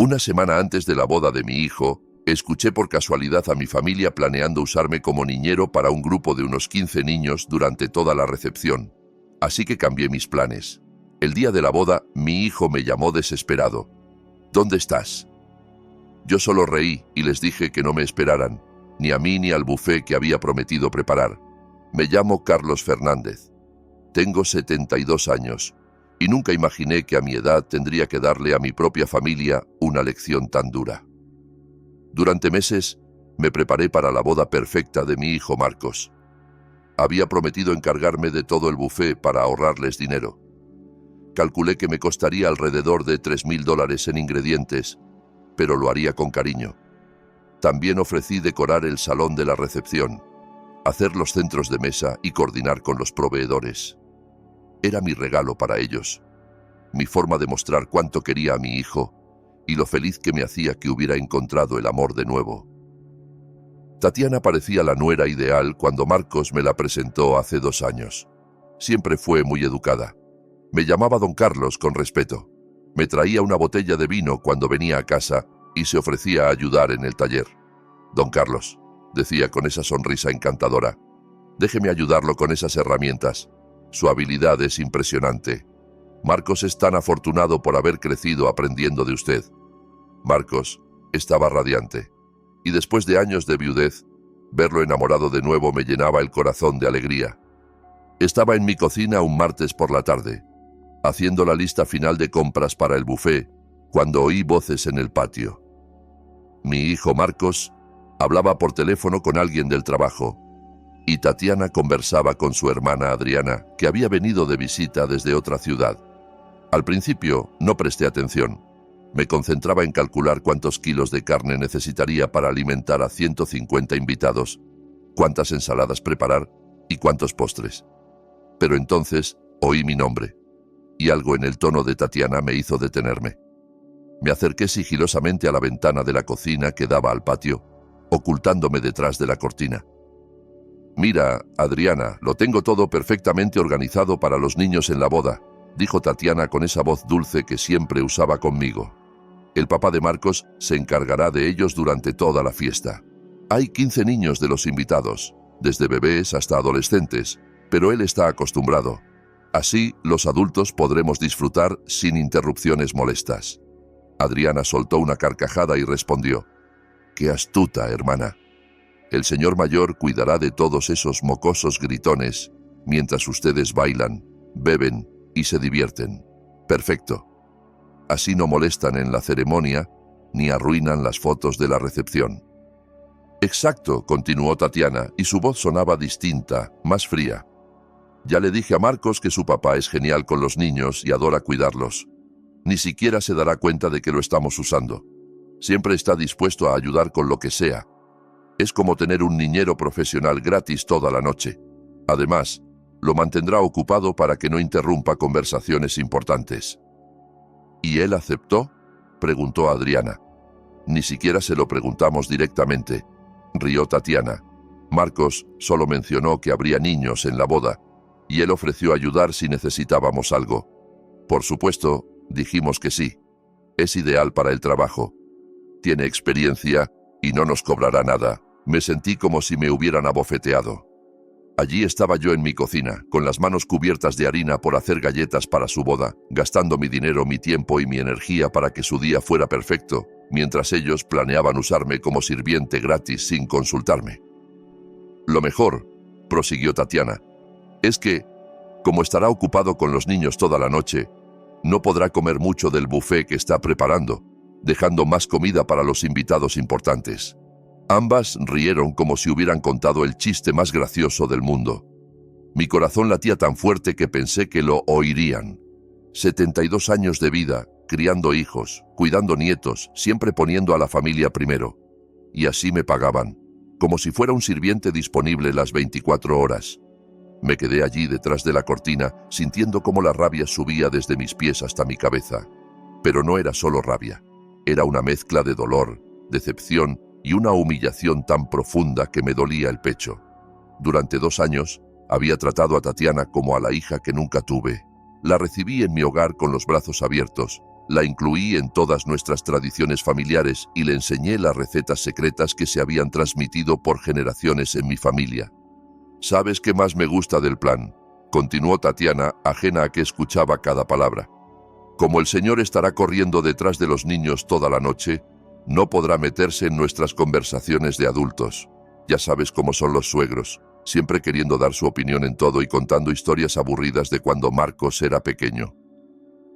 Una semana antes de la boda de mi hijo, escuché por casualidad a mi familia planeando usarme como niñero para un grupo de unos 15 niños durante toda la recepción. Así que cambié mis planes. El día de la boda, mi hijo me llamó desesperado. ¿Dónde estás? Yo solo reí y les dije que no me esperaran, ni a mí ni al buffet que había prometido preparar. Me llamo Carlos Fernández. Tengo 72 años y nunca imaginé que a mi edad tendría que darle a mi propia familia una lección tan dura. Durante meses me preparé para la boda perfecta de mi hijo Marcos. Había prometido encargarme de todo el buffet para ahorrarles dinero. Calculé que me costaría alrededor de $3.000 en ingredientes, pero lo haría con cariño. También ofrecí decorar el salón de la recepción, hacer los centros de mesa y coordinar con los proveedores. Era mi regalo para ellos, mi forma de mostrar cuánto quería a mi hijo y lo feliz que me hacía que hubiera encontrado el amor de nuevo. Tatiana parecía la nuera ideal cuando Marcos me la presentó hace 2 años. Siempre fue muy educada. Me llamaba Don Carlos con respeto. Me traía una botella de vino cuando venía a casa y se ofrecía a ayudar en el taller. Don Carlos, decía con esa sonrisa encantadora, déjeme ayudarlo con esas herramientas. Su habilidad es impresionante. Marcos es tan afortunado por haber crecido aprendiendo de usted. Marcos estaba radiante, y después de años de viudez, verlo enamorado de nuevo me llenaba el corazón de alegría. Estaba en mi cocina un martes por la tarde, haciendo la lista final de compras para el buffet, cuando oí voces en el patio. Mi hijo Marcos hablaba por teléfono con alguien del trabajo, y Tatiana conversaba con su hermana Adriana, que había venido de visita desde otra ciudad. Al principio no presté atención. Me concentraba en calcular cuántos kilos de carne necesitaría para alimentar a 150 invitados, cuántas ensaladas preparar y cuántos postres. Pero entonces oí mi nombre, y algo en el tono de Tatiana me hizo detenerme. Me acerqué sigilosamente a la ventana de la cocina que daba al patio, ocultándome detrás de la cortina. Mira, Adriana, lo tengo todo perfectamente organizado para los niños en la boda, dijo Tatiana con esa voz dulce que siempre usaba conmigo. El papá de Marcos se encargará de ellos durante toda la fiesta. Hay 15 niños de los invitados, desde bebés hasta adolescentes, pero él está acostumbrado. Así, los adultos podremos disfrutar sin interrupciones molestas. Adriana soltó una carcajada y respondió, «¡Qué astuta, hermana! El señor mayor cuidará de todos esos mocosos gritones mientras ustedes bailan, beben y se divierten. Perfecto. Así no molestan en la ceremonia ni arruinan las fotos de la recepción». «Exacto», continuó Tatiana, y su voz sonaba distinta, más fría. «Ya le dije a Marcos que su papá es genial con los niños y adora cuidarlos. Ni siquiera se dará cuenta de que lo estamos usando. Siempre está dispuesto a ayudar con lo que sea. Es como tener un niñero profesional gratis toda la noche. Además, lo mantendrá ocupado para que no interrumpa conversaciones importantes». «¿Y él aceptó?», preguntó Adriana. «Ni siquiera se lo preguntamos directamente», rió Tatiana. «Marcos solo mencionó que habría niños en la boda, y él ofreció ayudar si necesitábamos algo. Por supuesto, dijimos que sí. Es ideal para el trabajo. Tiene experiencia y no nos cobrará nada». Me sentí como si me hubieran abofeteado. Allí estaba yo en mi cocina, con las manos cubiertas de harina por hacer galletas para su boda, gastando mi dinero, mi tiempo y mi energía para que su día fuera perfecto, mientras ellos planeaban usarme como sirviente gratis sin consultarme. «Lo mejor», prosiguió Tatiana, «es que, como estará ocupado con los niños toda la noche, no podrá comer mucho del buffet que está preparando, dejando más comida para los invitados importantes». Ambas rieron como si hubieran contado el chiste más gracioso del mundo. Mi corazón latía tan fuerte que pensé que lo oirían. 72 años de vida, criando hijos, cuidando nietos, siempre poniendo a la familia primero. Y así me pagaban, como si fuera un sirviente disponible las 24 horas. Me quedé allí detrás de la cortina, sintiendo cómo la rabia subía desde mis pies hasta mi cabeza. Pero no era solo rabia. Era una mezcla de dolor, decepción y una humillación tan profunda que me dolía el pecho. Durante 2 años había tratado a Tatiana como a la hija que nunca tuve. La recibí en mi hogar con los brazos abiertos, La incluí en todas nuestras tradiciones familiares y le enseñé las recetas secretas que se habían transmitido por generaciones en mi familia. ¿Sabes qué más me gusta del plan?, continuó Tatiana, ajena a que escuchaba cada palabra. Como el señor estará corriendo detrás de los niños toda la noche, no podrá meterse en nuestras conversaciones de adultos. Ya sabes cómo son los suegros, siempre queriendo dar su opinión en todo y contando historias aburridas de cuando Marcos era pequeño.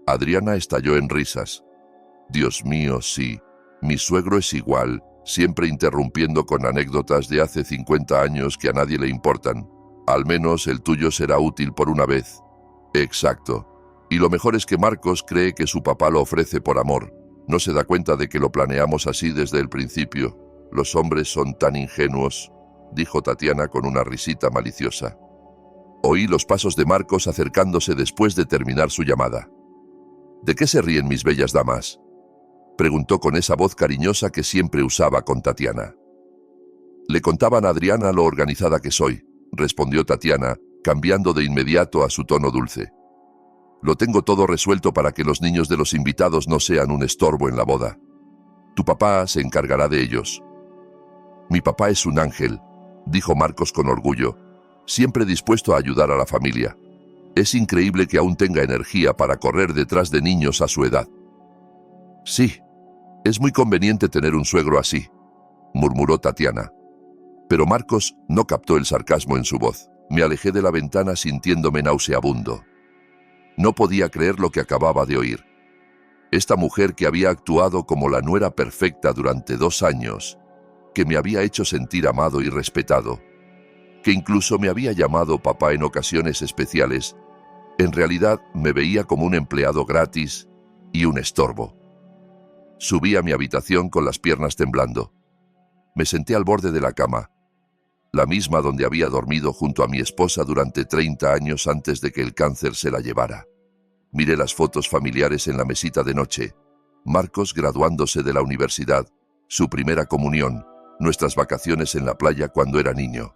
Adriana estalló en risas. Dios mío, sí, mi suegro es igual, siempre interrumpiendo con anécdotas de hace 50 años que a nadie le importan. Al menos el tuyo será útil por una vez. Exacto. Y lo mejor es que Marcos cree que su papá lo ofrece por amor. No se da cuenta de que lo planeamos así desde el principio. Los hombres son tan ingenuos, dijo Tatiana con una risita maliciosa. Oí los pasos de Marcos acercándose después de terminar su llamada. ¿De qué se ríen mis bellas damas?, preguntó con esa voz cariñosa que siempre usaba con Tatiana. Le contaban a Adriana lo organizada que soy, respondió Tatiana, cambiando de inmediato a su tono dulce. Lo tengo todo resuelto para que los niños de los invitados no sean un estorbo en la boda. Tu papá se encargará de ellos. Mi papá es un ángel, dijo Marcos con orgullo, siempre dispuesto a ayudar a la familia. Es increíble que aún tenga energía para correr detrás de niños a su edad. Sí, es muy conveniente tener un suegro así, murmuró Tatiana. Pero Marcos no captó el sarcasmo en su voz. Me alejé de la ventana sintiéndome nauseabundo. No podía creer lo que acababa de oír. Esta mujer que había actuado como la nuera perfecta durante 2 años, que me había hecho sentir amado y respetado, que incluso me había llamado papá en ocasiones especiales, en realidad me veía como un empleado gratis y un estorbo. Subí a mi habitación con las piernas temblando. Me senté al borde de la cama, la misma donde había dormido junto a mi esposa durante 30 años antes de que el cáncer se la llevara. Miré las fotos familiares en la mesita de noche, Marcos graduándose de la universidad, su primera comunión, nuestras vacaciones en la playa cuando era niño.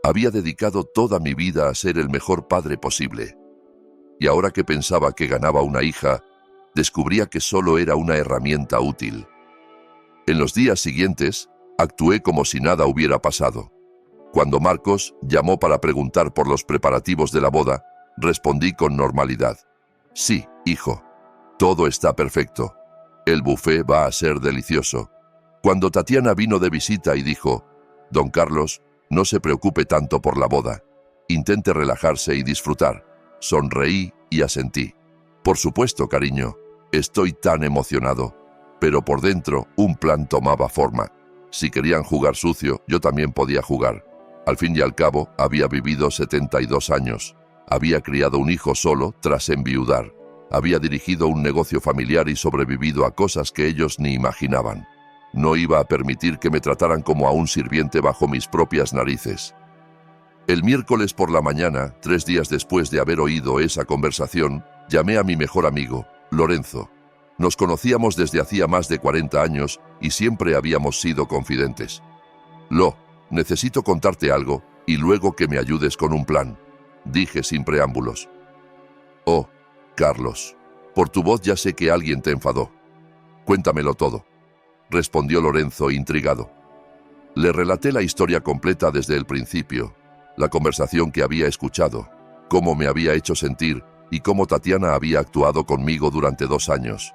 Había dedicado toda mi vida a ser el mejor padre posible. Y ahora que pensaba que ganaba una hija, descubría que solo era una herramienta útil. En los días siguientes, actué como si nada hubiera pasado. Cuando Marcos llamó para preguntar por los preparativos de la boda, respondí con normalidad. Sí, hijo, todo está perfecto. El buffet va a ser delicioso. Cuando Tatiana vino de visita y dijo, Don Carlos, no se preocupe tanto por la boda. Intente relajarse y disfrutar. Sonreí y asentí. Por supuesto, cariño, estoy tan emocionado. Pero por dentro, un plan tomaba forma. Si querían jugar sucio, yo también podía jugar. Al fin y al cabo, había vivido 72 años. Había criado un hijo solo tras enviudar. Había dirigido un negocio familiar y sobrevivido a cosas que ellos ni imaginaban. No iba a permitir que me trataran como a un sirviente bajo mis propias narices. El miércoles por la mañana, 3 días después de haber oído esa conversación, llamé a mi mejor amigo, Lorenzo. Nos conocíamos desde hacía más de 40 años y siempre habíamos sido confidentes. Necesito contarte algo y luego que me ayudes con un plan, dije sin preámbulos. Oh, Carlos, por tu voz ya sé que alguien te enfadó. Cuéntamelo todo, respondió Lorenzo intrigado. Le relaté la historia completa desde el principio, la conversación que había escuchado, cómo me había hecho sentir y cómo Tatiana había actuado conmigo durante 2 años.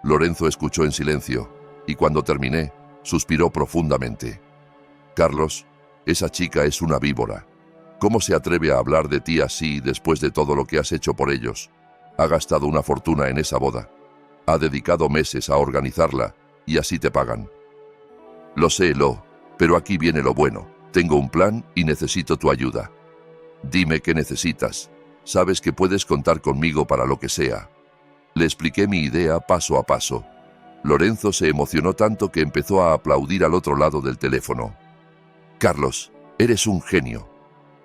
Lorenzo escuchó en silencio y cuando terminé, suspiró profundamente. Carlos, esa chica es una víbora. ¿Cómo se atreve a hablar de ti así después de todo lo que has hecho por ellos? Ha gastado una fortuna en esa boda. Ha dedicado meses a organizarla y así te pagan. Lo sé, pero aquí viene lo bueno. Tengo un plan y necesito tu ayuda. Dime qué necesitas. Sabes que puedes contar conmigo para lo que sea. Le expliqué mi idea paso a paso. Lorenzo se emocionó tanto que empezó a aplaudir al otro lado del teléfono. Carlos, eres un genio.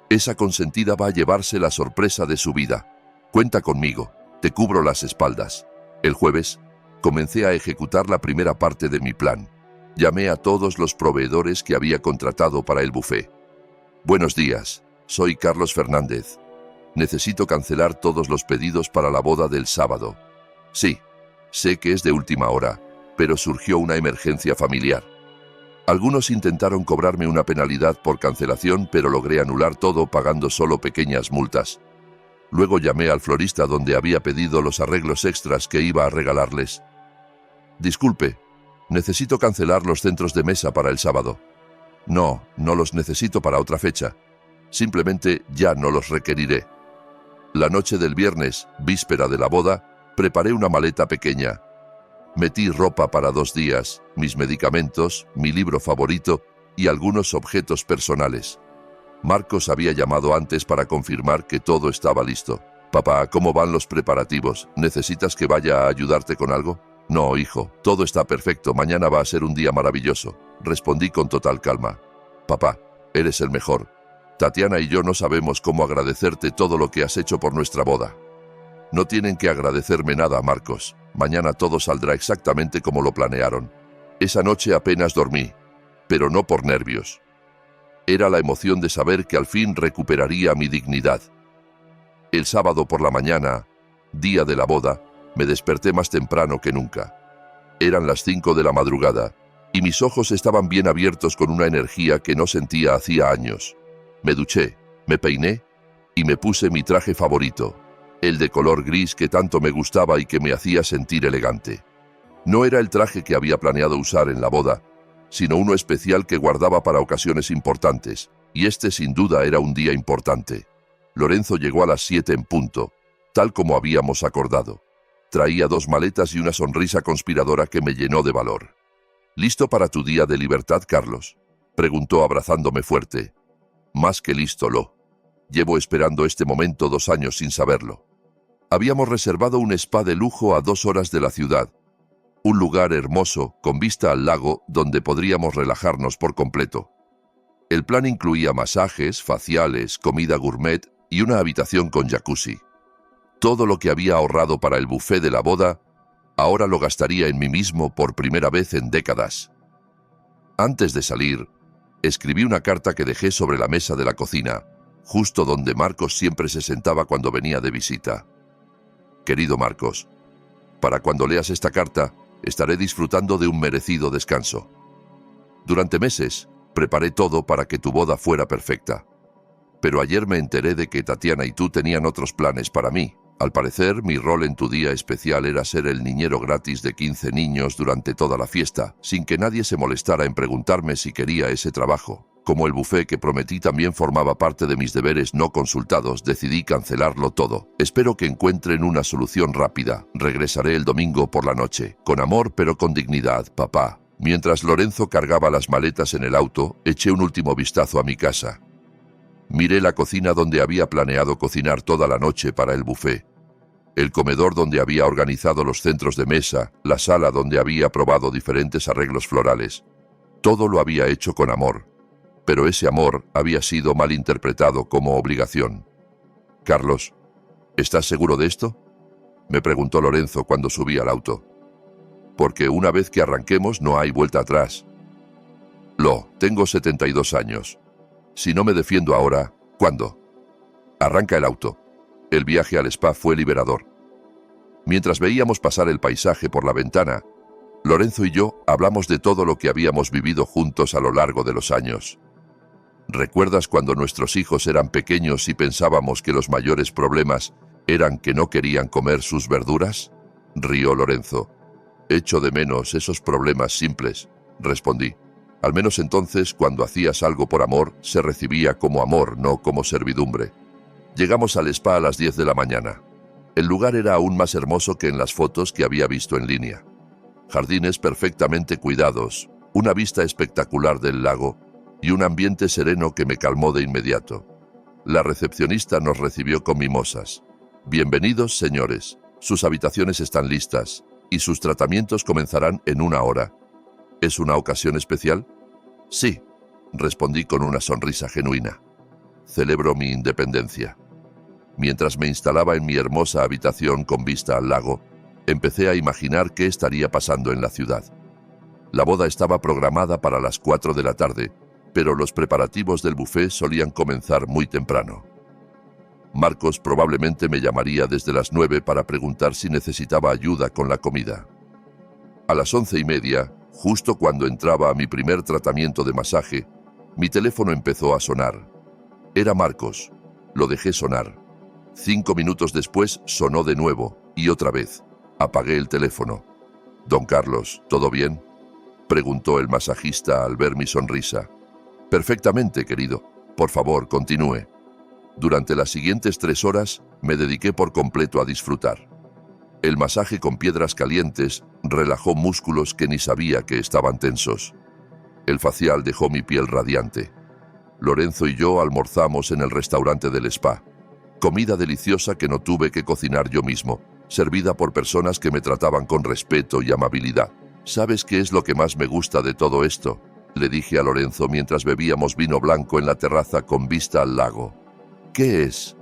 Esa consentida va a llevarse la sorpresa de su vida. Cuenta conmigo, te cubro las espaldas. El jueves, comencé a ejecutar la primera parte de mi plan. Llamé a todos los proveedores que había contratado para el buffet. Buenos días, soy Carlos Fernández. Necesito cancelar todos los pedidos para la boda del sábado. Sí, Sé que es de última hora, pero surgió una emergencia familiar. Algunos intentaron cobrarme una penalidad por cancelación, pero logré anular todo pagando solo pequeñas multas. Luego llamé al florista donde había pedido los arreglos extras que iba a regalarles. Disculpe, necesito cancelar los centros de mesa para el sábado. No los necesito para otra fecha. Simplemente ya no los requeriré. La noche del viernes, víspera de la boda, preparé una maleta pequeña. Metí ropa para 2 días, mis medicamentos, mi libro favorito y algunos objetos personales. Marcos había llamado antes para confirmar que todo estaba listo. Papá, ¿cómo van los preparativos? ¿Necesitas que vaya a ayudarte con algo? No, hijo, todo está perfecto, mañana va a ser un día maravilloso. Respondí con total calma. Papá, eres el mejor. Tatiana y yo no sabemos cómo agradecerte todo lo que has hecho por nuestra boda. No tienen que agradecerme nada, Marcos. Mañana todo saldrá exactamente como lo planearon. Esa noche apenas dormí, pero no por nervios. Era la emoción de saber que al fin recuperaría mi dignidad. El sábado por la mañana, día de la boda, me desperté más temprano que nunca. Eran las 5 de la madrugada, y mis ojos estaban bien abiertos con una energía que no sentía hacía años. Me duché, me peiné y me puse mi traje favorito, el de color gris que tanto me gustaba y que me hacía sentir elegante. No era el traje que había planeado usar en la boda, sino uno especial que guardaba para ocasiones importantes, y este sin duda era un día importante. Lorenzo llegó a las 7 en punto, tal como habíamos acordado. Traía 2 maletas y una sonrisa conspiradora que me llenó de valor. ¿Listo para tu día de libertad, Carlos?, preguntó abrazándome fuerte. Más que listo, Lo. Llevo esperando este momento 2 años sin saberlo. Habíamos reservado un spa de lujo a 2 horas de la ciudad. Un lugar hermoso, con vista al lago, donde podríamos relajarnos por completo. El plan incluía masajes, faciales, comida gourmet y una habitación con jacuzzi. Todo lo que había ahorrado para el buffet de la boda, ahora lo gastaría en mí mismo por primera vez en décadas. Antes de salir, escribí una carta que dejé sobre la mesa de la cocina, justo donde Marcos siempre se sentaba cuando venía de visita. Querido Marcos, para cuando leas esta carta, estaré disfrutando de un merecido descanso. Durante meses, preparé todo para que tu boda fuera perfecta. Pero ayer me enteré de que Tatiana y tú tenían otros planes para mí. Al parecer, mi rol en tu día especial era ser el niñero gratis de 15 niños durante toda la fiesta, sin que nadie se molestara en preguntarme si quería ese trabajo. Como el buffet que prometí también formaba parte de mis deberes no consultados, decidí cancelarlo todo. Espero que encuentren una solución rápida. Regresaré el domingo por la noche. Con amor pero con dignidad, papá. Mientras Lorenzo cargaba las maletas en el auto, eché un último vistazo a mi casa. Miré la cocina donde había planeado cocinar toda la noche para el buffet, el comedor donde había organizado los centros de mesa, la sala donde había probado diferentes arreglos florales. Todo lo había hecho con amor, pero ese amor había sido mal interpretado como obligación. Carlos, ¿estás seguro de esto?, me preguntó Lorenzo cuando subí al auto. Porque una vez que arranquemos no hay vuelta atrás. Tengo 72 años. Si no me defiendo ahora, ¿cuándo? Arranca el auto. El viaje al spa fue liberador. Mientras veíamos pasar el paisaje por la ventana, Lorenzo y yo hablamos de todo lo que habíamos vivido juntos a lo largo de los años. ¿Recuerdas cuando nuestros hijos eran pequeños y pensábamos que los mayores problemas eran que no querían comer sus verduras?, rió Lorenzo. Echo de menos esos problemas simples, respondí. Al menos entonces, cuando hacías algo por amor, se recibía como amor, no como servidumbre. Llegamos al spa a las 10 de la mañana. El lugar era aún más hermoso que en las fotos que había visto en línea. Jardines perfectamente cuidados, una vista espectacular del lago y un ambiente sereno que me calmó de inmediato. La recepcionista nos recibió con mimosas. Bienvenidos, señores. Sus habitaciones están listas y sus tratamientos comenzarán en 1 hora. ¿Es una ocasión especial? Sí, respondí con una sonrisa genuina. Celebro mi independencia. Mientras me instalaba en mi hermosa habitación con vista al lago, empecé a imaginar qué estaría pasando en la ciudad. La boda estaba programada para las 4 de la tarde, pero los preparativos del buffet solían comenzar muy temprano. Marcos probablemente me llamaría desde las 9 para preguntar si necesitaba ayuda con la comida. A las 11:30, justo cuando entraba a mi primer tratamiento de masaje, mi teléfono empezó a sonar. Era Marcos. Lo dejé sonar. 5 minutos después sonó de nuevo, y otra vez. Apagué el teléfono. «Don Carlos, ¿todo bien?», preguntó el masajista al ver mi sonrisa. «Perfectamente, querido. Por favor, continúe». Durante las siguientes 3 horas me dediqué por completo a disfrutar. El masaje con piedras calientes relajó músculos que ni sabía que estaban tensos. El facial dejó mi piel radiante. Lorenzo y yo almorzamos en el restaurante del spa. Comida deliciosa que no tuve que cocinar yo mismo, servida por personas que me trataban con respeto y amabilidad. «¿Sabes qué es lo que más me gusta de todo esto?», le dije a Lorenzo mientras bebíamos vino blanco en la terraza con vista al lago. «¿Qué es?».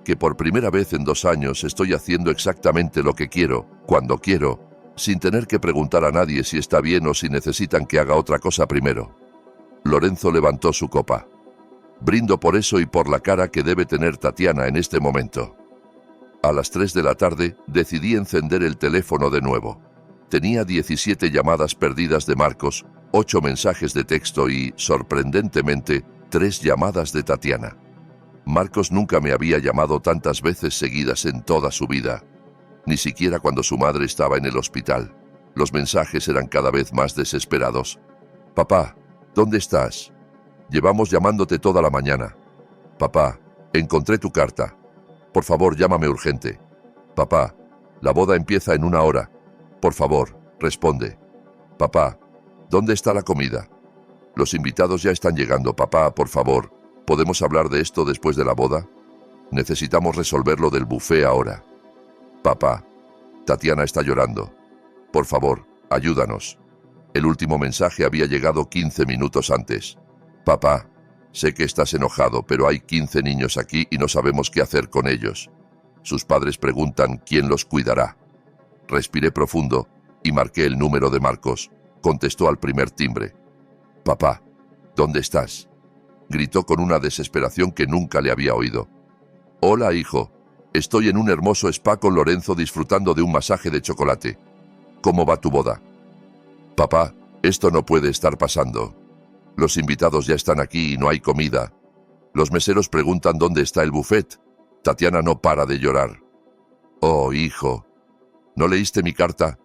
«Que por primera vez en 2 años estoy haciendo exactamente lo que quiero, cuando quiero, sin tener que preguntar a nadie si está bien o si necesitan que haga otra cosa primero». Lorenzo levantó su copa. «Brindo por eso y por la cara que debe tener Tatiana en este momento». A las 3 de la tarde decidí encender el teléfono de nuevo. Tenía 17 llamadas perdidas de Marcos, 8 mensajes de texto y, sorprendentemente, 3 llamadas de Tatiana. Marcos nunca me había llamado tantas veces seguidas en toda su vida, ni siquiera cuando su madre estaba en el hospital. Los mensajes eran cada vez más desesperados. «Papá, ¿dónde estás? Llevamos llamándote toda la mañana». «Papá, encontré tu carta. Por favor, llámame urgente». «Papá, la boda empieza en 1 hora. Por favor, responde». «Papá, ¿dónde está la comida? Los invitados ya están llegando. Papá, por favor, ¿podemos hablar de esto después de la boda? Necesitamos resolver lo del buffet ahora». «Papá, Tatiana está llorando. Por favor, ayúdanos». El último mensaje había llegado 15 minutos antes. «Papá, sé que estás enojado, pero hay 15 niños aquí y no sabemos qué hacer con ellos. Sus padres preguntan quién los cuidará». Respiré profundo y marqué el número de Marcos. Contestó al primer timbre. «Papá, ¿dónde estás?», gritó con una desesperación que nunca le había oído. «Hola, hijo. Estoy en un hermoso spa con Lorenzo disfrutando de un masaje de chocolate. ¿Cómo va tu boda?». «Papá, esto no puede estar pasando. Los invitados ya están aquí y no hay comida. Los meseros preguntan dónde está el buffet. Tatiana no para de llorar». «Oh, hijo, ¿no leíste mi carta?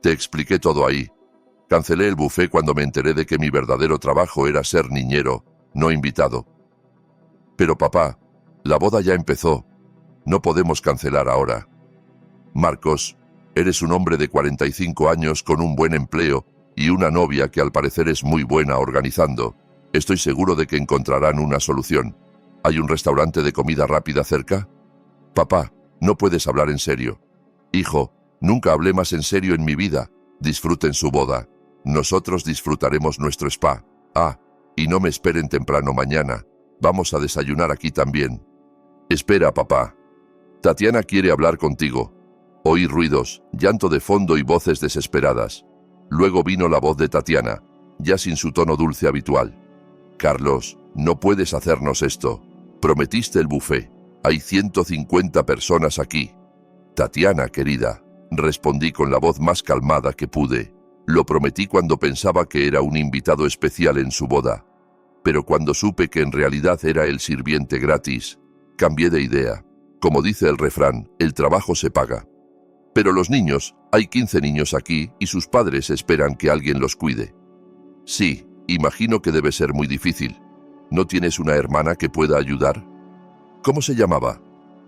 Te expliqué todo ahí. Cancelé el buffet cuando me enteré de que mi verdadero trabajo era ser niñero, no invitado». «Pero papá, la boda ya empezó. No podemos cancelar ahora». «Marcos, eres un hombre de 45 años con un buen empleo y una novia que al parecer es muy buena organizando. Estoy seguro de que encontrarán una solución. ¿Hay un restaurante de comida rápida cerca?». «Papá, no puedes hablar en serio». «Hijo, nunca hablé más en serio en mi vida. Disfruten su boda. Nosotros disfrutaremos nuestro spa. Ah, y no me esperen temprano mañana. Vamos a desayunar aquí también». «Espera, papá. Tatiana quiere hablar contigo». Oí ruidos, llanto de fondo y voces desesperadas. Luego vino la voz de Tatiana, ya sin su tono dulce habitual. «Carlos, no puedes hacernos esto. Prometiste el buffet. Hay 150 personas aquí». «Tatiana, querida», respondí con la voz más calmada que pude. «Lo prometí cuando pensaba que era un invitado especial en su boda. Pero cuando supe que en realidad era el sirviente gratis, cambié de idea. Como dice el refrán, el trabajo se paga. Pero los niños, hay 15 niños aquí y sus padres esperan que alguien los cuide». «Sí, imagino que debe ser muy difícil. ¿No tienes una hermana que pueda ayudar?». «¿Cómo se llamaba?».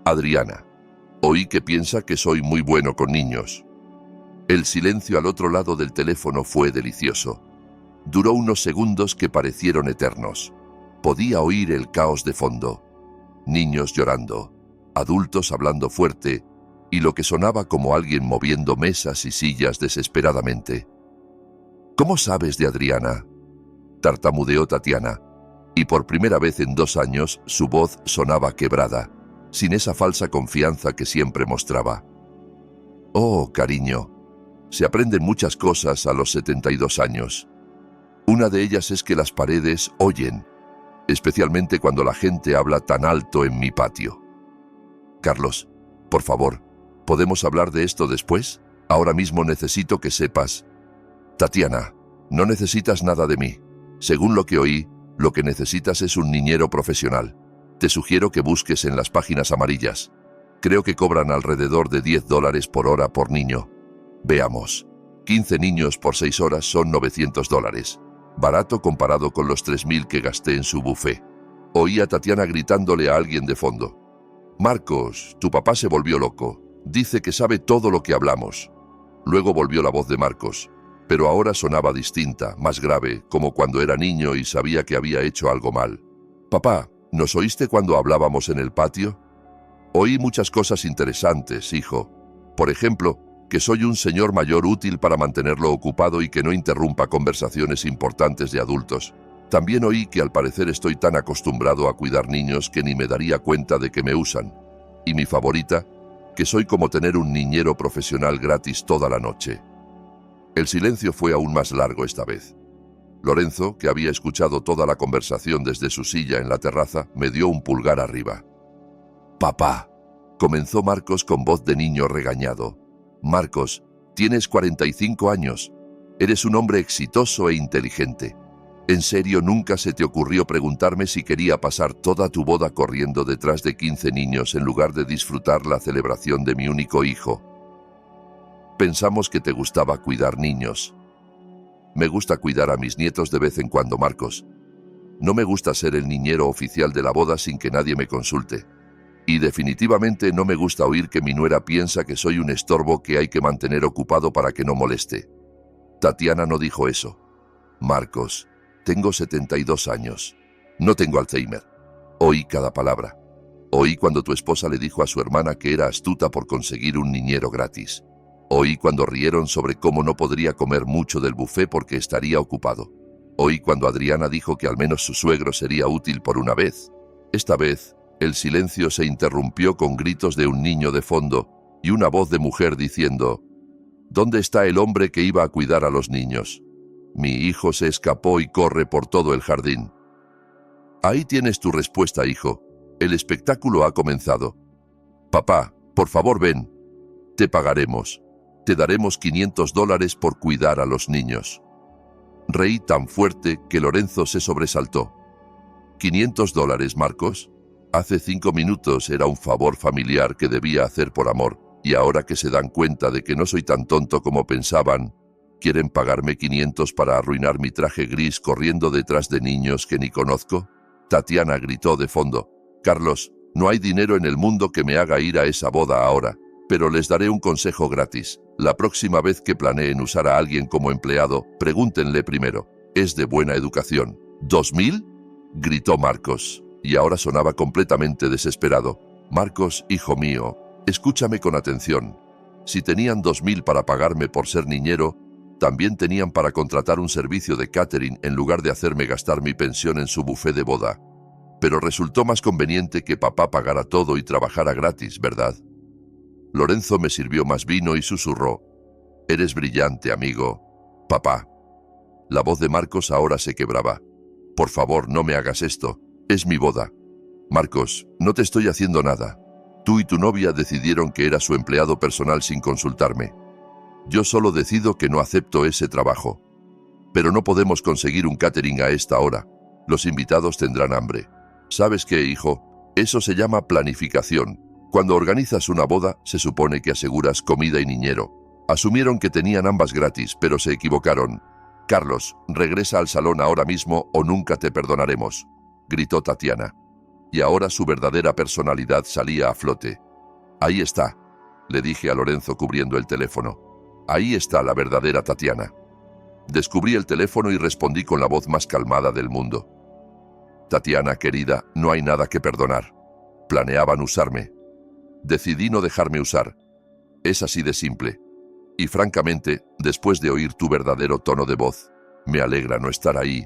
«Adriana. Oí que piensa que soy muy bueno con niños». El silencio al otro lado del teléfono fue delicioso. Duró unos segundos que parecieron eternos. Podía oír el caos de fondo. Niños llorando, adultos hablando fuerte, y lo que sonaba como alguien moviendo mesas y sillas desesperadamente. «¿Cómo sabes de Adriana?», tartamudeó Tatiana, y por primera vez en 2 años su voz sonaba quebrada, sin esa falsa confianza que siempre mostraba. «Oh, cariño, se aprenden muchas cosas a los 72 años. Una de ellas es que las paredes oyen, especialmente cuando la gente habla tan alto en mi patio». Carlos, por favor, ¿podemos hablar de esto después? Ahora mismo necesito que sepas. Tatiana, no necesitas nada de mí. Según lo que oí, lo que necesitas es un niñero profesional. Te sugiero que busques en las páginas amarillas. Creo que cobran alrededor de $10 por hora por niño. Veamos. 15 niños por 6 horas son $900. Barato comparado con los 3.000 que gasté en su buffet. Oí a Tatiana gritándole a alguien de fondo. Marcos, tu papá se volvió loco. Dice que sabe todo lo que hablamos. Luego volvió la voz de Marcos, pero ahora sonaba distinta, más grave, como cuando era niño y sabía que había hecho algo mal. Papá, ¿nos oíste cuando hablábamos en el patio? Oí muchas cosas interesantes, hijo. Por ejemplo, que soy un señor mayor útil para mantenerlo ocupado y que no interrumpa conversaciones importantes de adultos. También oí que al parecer estoy tan acostumbrado a cuidar niños que ni me daría cuenta de que me usan. Y mi favorita, que soy como tener un niñero profesional gratis toda la noche. El silencio fue aún más largo esta vez. Lorenzo, que había escuchado toda la conversación desde su silla en la terraza, me dio un pulgar arriba. «Papá», comenzó Marcos con voz de niño regañado. «Marcos, tienes 45 años. Eres un hombre exitoso e inteligente. ¿En serio nunca se te ocurrió preguntarme si quería pasar toda tu boda corriendo detrás de 15 niños en lugar de disfrutar la celebración de mi único hijo? Pensamos que te gustaba cuidar niños. Me gusta cuidar a mis nietos de vez en cuando, Marcos. No me gusta ser el niñero oficial de la boda sin que nadie me consulte. Y definitivamente no me gusta oír que mi nuera piensa que soy un estorbo que hay que mantener ocupado para que no moleste. Tatiana no dijo eso. Marcos, tengo 72 años. No tengo Alzheimer. Oí cada palabra. Oí cuando tu esposa le dijo a su hermana que era astuta por conseguir un niñero gratis. Oí cuando rieron sobre cómo no podría comer mucho del buffet porque estaría ocupado. Oí cuando Adriana dijo que al menos su suegro sería útil por una vez. Esta vez, el silencio se interrumpió con gritos de un niño de fondo y una voz de mujer diciendo: «¿Dónde está el hombre que iba a cuidar a los niños? Mi hijo se escapó y corre por todo el jardín». Ahí tienes tu respuesta, hijo. El espectáculo ha comenzado. Papá, por favor ven. Te pagaremos. Te daremos $500 por cuidar a los niños. Reí tan fuerte que Lorenzo se sobresaltó. $500, Marcos. Hace 5 minutos era un favor familiar que debía hacer por amor, y ahora que se dan cuenta de que no soy tan tonto como pensaban, ¿quieren pagarme 500 para arruinar mi traje gris corriendo detrás de niños que ni conozco? Tatiana gritó de fondo. Carlos, no hay dinero en el mundo que me haga ir a esa boda ahora, pero les daré un consejo gratis. La próxima vez que planeen usar a alguien como empleado, pregúntenle primero. Es de buena educación. ¿2.000? Gritó Marcos, y ahora sonaba completamente desesperado. Marcos, hijo mío, escúchame con atención. Si tenían 2.000 para pagarme por ser niñero, también tenían para contratar un servicio de catering en lugar de hacerme gastar mi pensión en su buffet de boda. Pero resultó más conveniente que papá pagara todo y trabajara gratis, ¿verdad? Lorenzo me sirvió más vino y susurró: «Eres brillante, amigo. Papá». La voz de Marcos ahora se quebraba. «Por favor, no me hagas esto. Es mi boda». «Marcos, no te estoy haciendo nada. Tú y tu novia decidieron que era su empleado personal sin consultarme. Yo solo decido que no acepto ese trabajo. Pero no podemos conseguir un catering a esta hora. Los invitados tendrán hambre. ¿Sabes qué, hijo? Eso se llama planificación. Cuando organizas una boda, se supone que aseguras comida y niñero. Asumieron que tenían ambas gratis, pero se equivocaron. Carlos, regresa al salón ahora mismo o nunca te perdonaremos», gritó Tatiana. Y ahora su verdadera personalidad salía a flote. «Ahí está», le dije a Lorenzo cubriendo el teléfono. «Ahí está la verdadera Tatiana». Descubrí el teléfono y respondí con la voz más calmada del mundo. «Tatiana, querida, no hay nada que perdonar. Planeaban usarme. Decidí no dejarme usar. Es así de simple. Y francamente, después de oír tu verdadero tono de voz, me alegra no estar ahí.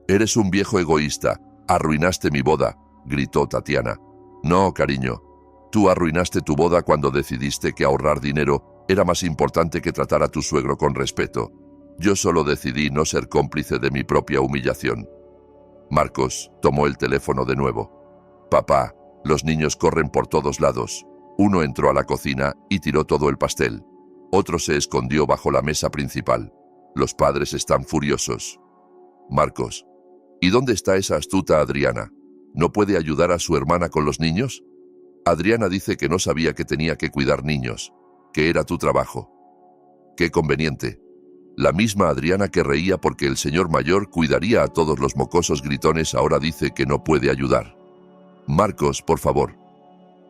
Eres un viejo egoísta. Arruinaste mi boda», gritó Tatiana. «No, cariño. Tú arruinaste tu boda cuando decidiste que ahorrar dinero era más importante que tratar a tu suegro con respeto. Yo solo decidí no ser cómplice de mi propia humillación». Marcos tomó el teléfono de nuevo. «Papá, los niños corren por todos lados. Uno entró a la cocina y tiró todo el pastel. Otro se escondió bajo la mesa principal. Los padres están furiosos. Marcos, ¿y dónde está esa astuta Adriana? ¿No puede ayudar a su hermana con los niños? Adriana dice que no sabía que tenía que cuidar niños, que era tu trabajo. Qué conveniente. La misma Adriana que reía porque el señor mayor cuidaría a todos los mocosos gritones ahora dice que no puede ayudar. Marcos, por favor.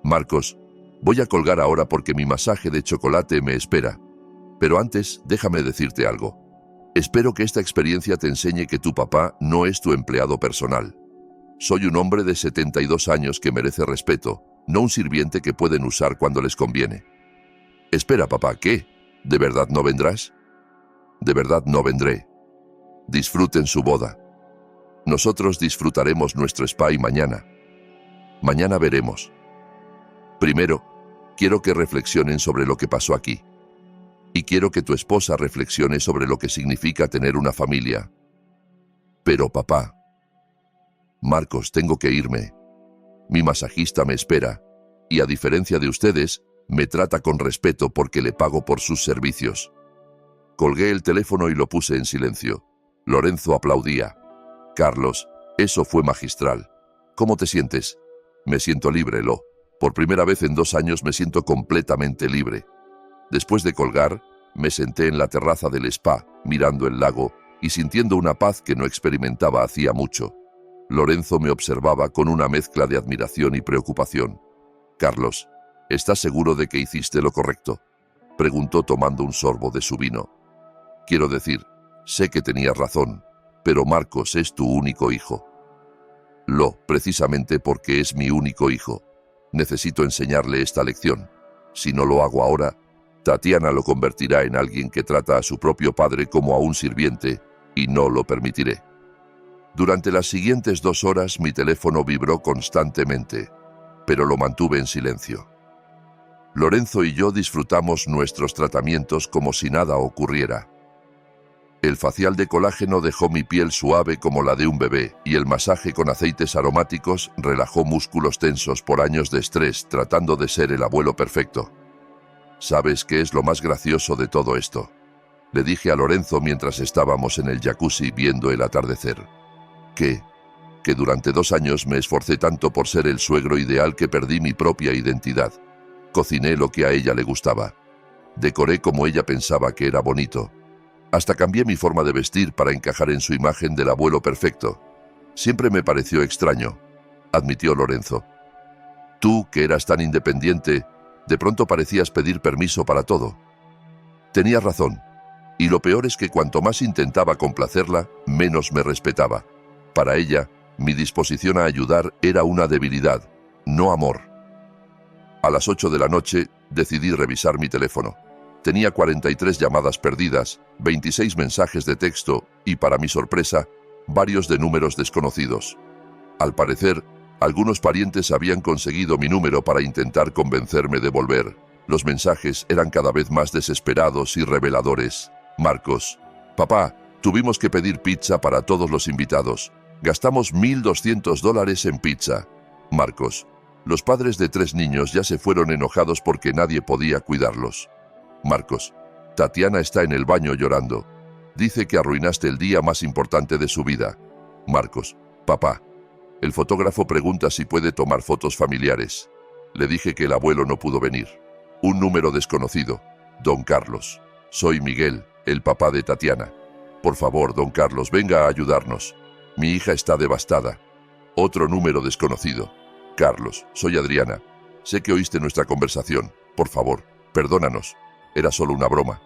Marcos, voy a colgar ahora porque mi masaje de chocolate me espera. Pero antes, déjame decirte algo. Espero que esta experiencia te enseñe que tu papá no es tu empleado personal. Soy un hombre de 72 años que merece respeto, no un sirviente que pueden usar cuando les conviene. Espera, papá, ¿qué? ¿De verdad no vendrás? De verdad no vendré. Disfruten su boda. Nosotros disfrutaremos nuestro spa y mañana. Mañana veremos. Primero, quiero que reflexionen sobre lo que pasó aquí. Y quiero que tu esposa reflexione sobre lo que significa tener una familia. Pero papá... Marcos, tengo que irme. Mi masajista me espera, y a diferencia de ustedes, me trata con respeto porque le pago por sus servicios. Colgué el teléfono y lo puse en silencio. Lorenzo aplaudía. Carlos, eso fue magistral. ¿Cómo te sientes? Me siento libre, Lo. Por primera vez en 2 años me siento completamente libre. Después de colgar, me senté en la terraza del spa, mirando el lago y sintiendo una paz que no experimentaba hacía mucho. Lorenzo me observaba con una mezcla de admiración y preocupación. Carlos, ¿estás seguro de que hiciste lo correcto? Preguntó tomando un sorbo de su vino. Quiero decir, sé que tenías razón, pero Marcos es tu único hijo. Lo, precisamente porque es mi único hijo. Necesito enseñarle esta lección. Si no lo hago ahora, Tatiana lo convertirá en alguien que trata a su propio padre como a un sirviente, y no lo permitiré. Durante las siguientes 2 horas mi teléfono vibró constantemente, pero lo mantuve en silencio. Lorenzo y yo disfrutamos nuestros tratamientos como si nada ocurriera. El facial de colágeno dejó mi piel suave como la de un bebé y el masaje con aceites aromáticos relajó músculos tensos por años de estrés tratando de ser el abuelo perfecto. ¿Sabes qué es lo más gracioso de todo esto? Le dije a Lorenzo mientras estábamos en el jacuzzi viendo el atardecer. Que durante 2 años me esforcé tanto por ser el suegro ideal que perdí mi propia identidad. Cociné lo que a ella le gustaba. Decoré como ella pensaba que era bonito. Hasta cambié mi forma de vestir para encajar en su imagen del abuelo perfecto. Siempre me pareció extraño, admitió Lorenzo. Tú, que eras tan independiente, de pronto parecías pedir permiso para todo. Tenías razón, y lo peor es que cuanto más intentaba complacerla, menos me respetaba. Para ella, mi disposición a ayudar era una debilidad, no amor. A las 8 de la noche, decidí revisar mi teléfono. Tenía 43 llamadas perdidas, 26 mensajes de texto y, para mi sorpresa, varios de números desconocidos. Al parecer, algunos parientes habían conseguido mi número para intentar convencerme de volver. Los mensajes eran cada vez más desesperados y reveladores. Marcos, papá, tuvimos que pedir pizza para todos los invitados. Gastamos $1,200 en pizza. Marcos, los padres de 3 niños ya se fueron enojados porque nadie podía cuidarlos. Marcos, Tatiana está en el baño llorando. Dice que arruinaste el día más importante de su vida. Marcos, papá, el fotógrafo pregunta si puede tomar fotos familiares. Le dije que el abuelo no pudo venir. Un número desconocido. Don Carlos. Soy Miguel, el papá de Tatiana. Por favor, don Carlos, venga a ayudarnos. Mi hija está devastada. Otro número desconocido. Carlos, soy Adriana. Sé que oíste nuestra conversación. Por favor, perdónanos. Era solo una broma.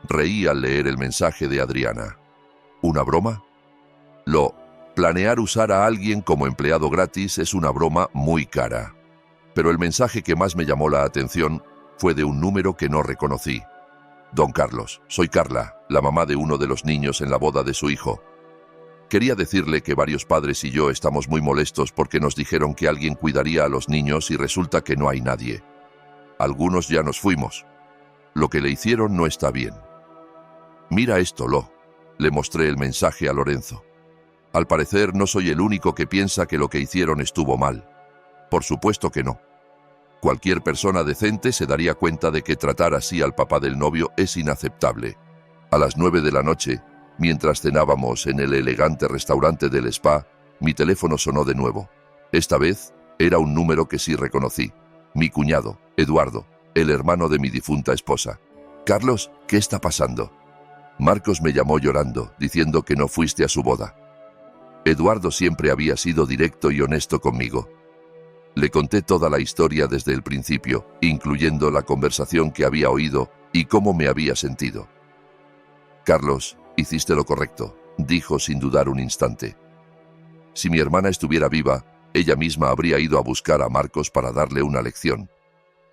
Reí al leer el mensaje de Adriana. ¿Una broma? Planear usar a alguien como empleado gratis es una broma muy cara. Pero el mensaje que más me llamó la atención fue de un número que no reconocí. Don Carlos, soy Carla, la mamá de uno de los niños en la boda de su hijo. Quería decirle que varios padres y yo estamos muy molestos porque nos dijeron que alguien cuidaría a los niños y resulta que no hay nadie. Algunos ya nos fuimos. Lo que le hicieron no está bien. Mira esto, Le mostré el mensaje a Lorenzo. Al parecer no soy el único que piensa que lo que hicieron estuvo mal. Por supuesto que no. Cualquier persona decente se daría cuenta de que tratar así al papá del novio es inaceptable. A las 9 de la noche, mientras cenábamos en el elegante restaurante del spa, mi teléfono sonó de nuevo. Esta vez era un número que sí reconocí. Mi cuñado, Eduardo, el hermano de mi difunta esposa. «Carlos, ¿qué está pasando?» Marcos me llamó llorando, diciendo que no fuiste a su boda. Eduardo siempre había sido directo y honesto conmigo. Le conté toda la historia desde el principio, incluyendo la conversación que había oído y cómo me había sentido. «Carlos, hiciste lo correcto», dijo sin dudar un instante. Si mi hermana estuviera viva, ella misma habría ido a buscar a Marcos para darle una lección.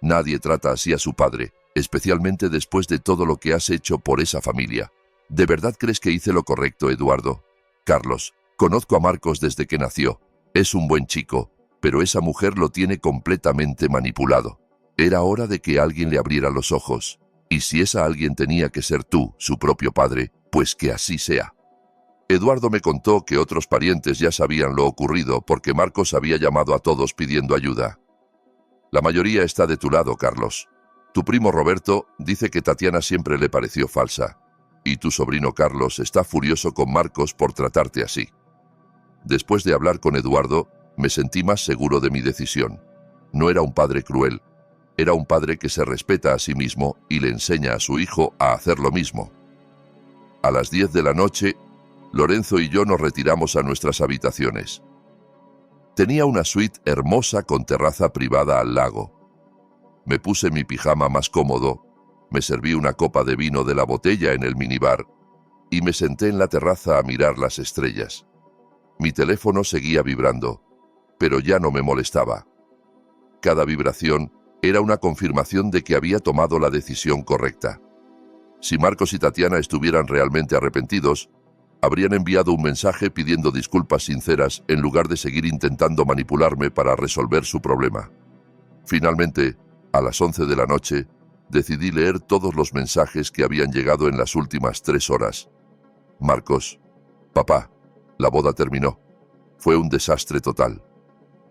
Nadie trata así a su padre, especialmente después de todo lo que has hecho por esa familia. ¿De verdad crees que hice lo correcto, Eduardo? Carlos, conozco a Marcos desde que nació. Es un buen chico, pero esa mujer lo tiene completamente manipulado. Era hora de que alguien le abriera los ojos. Y si esa alguien tenía que ser tú, su propio padre, pues que así sea. Eduardo me contó que otros parientes ya sabían lo ocurrido porque Marcos había llamado a todos pidiendo ayuda. La mayoría está de tu lado, Carlos. Tu primo Roberto dice que Tatiana siempre le pareció falsa. Y tu sobrino Carlos está furioso con Marcos por tratarte así. Después de hablar con Eduardo, me sentí más seguro de mi decisión. No era un padre cruel. Era un padre que se respeta a sí mismo y le enseña a su hijo a hacer lo mismo. A las 10 de la noche, Lorenzo y yo nos retiramos a nuestras habitaciones. Tenía una suite hermosa con terraza privada al lago. Me puse mi pijama más cómodo, me serví una copa de vino de la botella en el minibar y me senté en la terraza a mirar las estrellas. Mi teléfono seguía vibrando, pero ya no me molestaba. Cada vibración era una confirmación de que había tomado la decisión correcta. Si Marcos y Tatiana estuvieran realmente arrepentidos, habrían enviado un mensaje pidiendo disculpas sinceras en lugar de seguir intentando manipularme para resolver su problema. Finalmente, a las 11 de la noche, decidí leer todos los mensajes que habían llegado en las últimas 3 horas. Marcos, papá, la boda terminó. Fue un desastre total.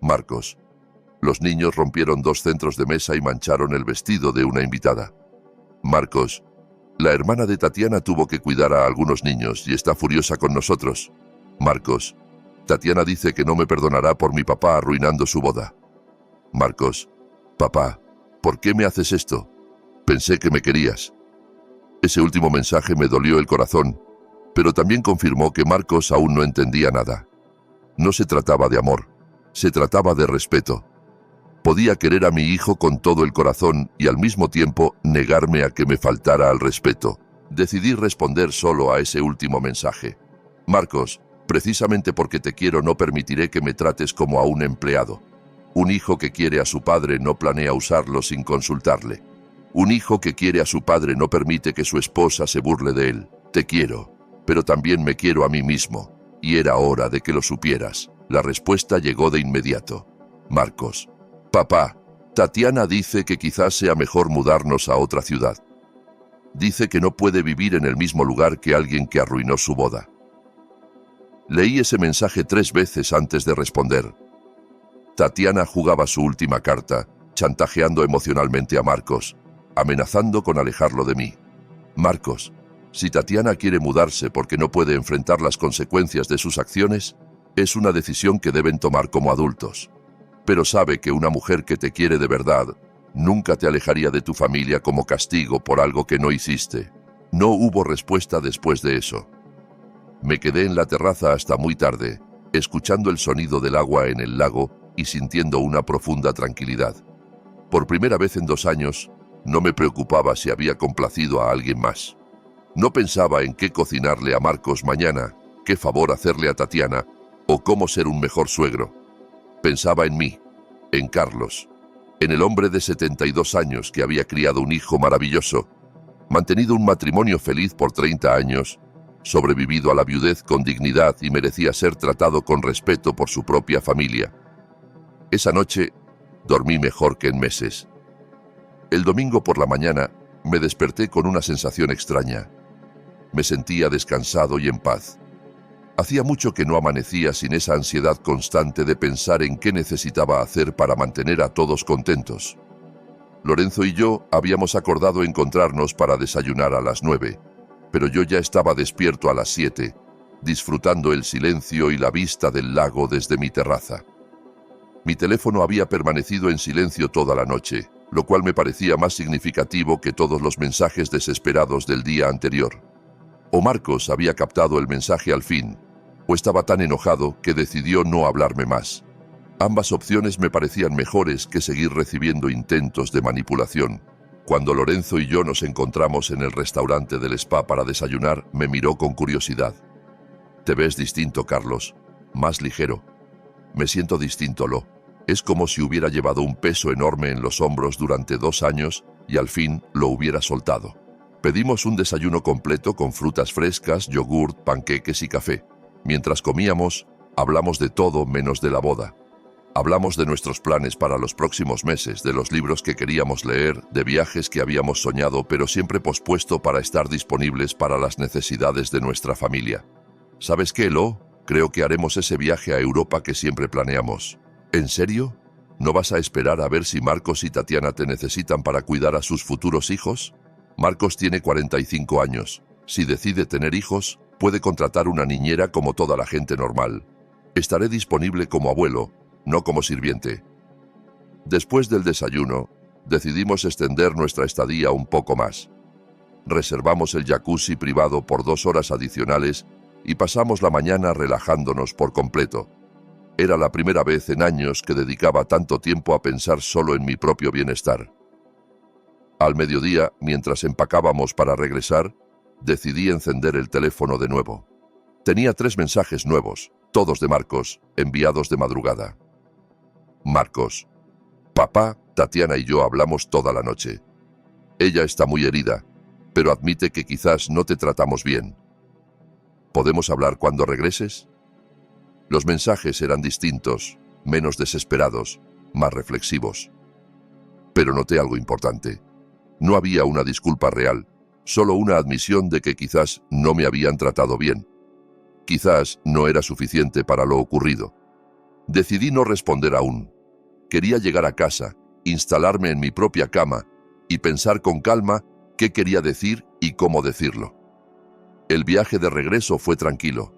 Marcos, los niños rompieron 2 centros de mesa y mancharon el vestido de una invitada. Marcos, la hermana de Tatiana tuvo que cuidar a algunos niños y está furiosa con nosotros. Marcos, Tatiana dice que no me perdonará por mi papá arruinando su boda. Marcos, papá, ¿por qué me haces esto? Pensé que me querías. Ese último mensaje me dolió el corazón, pero también confirmó que Marcos aún no entendía nada. No se trataba de amor, se trataba de respeto. Podía querer a mi hijo con todo el corazón y al mismo tiempo negarme a que me faltara al respeto. Decidí responder solo a ese último mensaje. Marcos, precisamente porque te quiero no permitiré que me trates como a un empleado. Un hijo que quiere a su padre no planea usarlo sin consultarle. Un hijo que quiere a su padre no permite que su esposa se burle de él. Te quiero, pero también me quiero a mí mismo. Y era hora de que lo supieras. La respuesta llegó de inmediato. Marcos. Papá, Tatiana dice que quizás sea mejor mudarnos a otra ciudad. Dice que no puede vivir en el mismo lugar que alguien que arruinó su boda. Leí ese mensaje 3 veces antes de responder. Tatiana jugaba su última carta, chantajeando emocionalmente a Marcos, amenazando con alejarlo de mí. Marcos, si Tatiana quiere mudarse porque no puede enfrentar las consecuencias de sus acciones, es una decisión que deben tomar como adultos. Pero sabe que una mujer que te quiere de verdad nunca te alejaría de tu familia como castigo por algo que no hiciste. No hubo respuesta después de eso. Me quedé en la terraza hasta muy tarde, escuchando el sonido del agua en el lago y sintiendo una profunda tranquilidad. Por primera vez en 2 años, no me preocupaba si había complacido a alguien más. No pensaba en qué cocinarle a Marcos mañana, qué favor hacerle a Tatiana o cómo ser un mejor suegro. Pensaba en mí, en Carlos, en el hombre de 72 años que había criado un hijo maravilloso, mantenido un matrimonio feliz por 30 años, sobrevivido a la viudez con dignidad y merecía ser tratado con respeto por su propia familia. Esa noche dormí mejor que en meses. El domingo por la mañana me desperté con una sensación extraña. Me sentía descansado y en paz. Hacía mucho que no amanecía sin esa ansiedad constante de pensar en qué necesitaba hacer para mantener a todos contentos. Lorenzo y yo habíamos acordado encontrarnos para desayunar a las 9, pero yo ya estaba despierto a las 7, disfrutando el silencio y la vista del lago desde mi terraza. Mi teléfono había permanecido en silencio toda la noche, lo cual me parecía más significativo que todos los mensajes desesperados del día anterior. O Marcos había captado el mensaje al fin, o estaba tan enojado que decidió no hablarme más. Ambas opciones me parecían mejores que seguir recibiendo intentos de manipulación. Cuando Lorenzo y yo nos encontramos en el restaurante del spa para desayunar, me miró con curiosidad. «Te ves distinto, Carlos. Más ligero». «Me siento distinto, Lo. Es como si hubiera llevado un peso enorme en los hombros durante 2 años y al fin lo hubiera soltado». Pedimos un desayuno completo con frutas frescas, yogurt, panqueques y café. Mientras comíamos, hablamos de todo menos de la boda. Hablamos de nuestros planes para los próximos meses, de los libros que queríamos leer, de viajes que habíamos soñado pero siempre pospuesto para estar disponibles para las necesidades de nuestra familia. ¿Sabes qué, Lo? Creo que haremos ese viaje a Europa que siempre planeamos. ¿En serio? ¿No vas a esperar a ver si Marcos y Tatiana te necesitan para cuidar a sus futuros hijos? Marcos tiene 45 años. Si decide tener hijos, puede contratar una niñera como toda la gente normal. Estaré disponible como abuelo, no como sirviente. Después del desayuno, decidimos extender nuestra estadía un poco más. Reservamos el jacuzzi privado por 2 horas adicionales y pasamos la mañana relajándonos por completo. Era la primera vez en años que dedicaba tanto tiempo a pensar solo en mi propio bienestar. Al mediodía, mientras empacábamos para regresar, decidí encender el teléfono de nuevo. Tenía 3 mensajes nuevos, todos de Marcos, enviados de madrugada. Marcos: «Papá, Tatiana y yo hablamos toda la noche. Ella está muy herida, pero admite que quizás no te tratamos bien. ¿Podemos hablar cuando regreses?» Los mensajes eran distintos, menos desesperados, más reflexivos. Pero noté algo importante. No había una disculpa real, solo una admisión de que quizás no me habían tratado bien. Quizás no era suficiente para lo ocurrido. Decidí no responder aún. Quería llegar a casa, instalarme en mi propia cama y pensar con calma qué quería decir y cómo decirlo. El viaje de regreso fue tranquilo.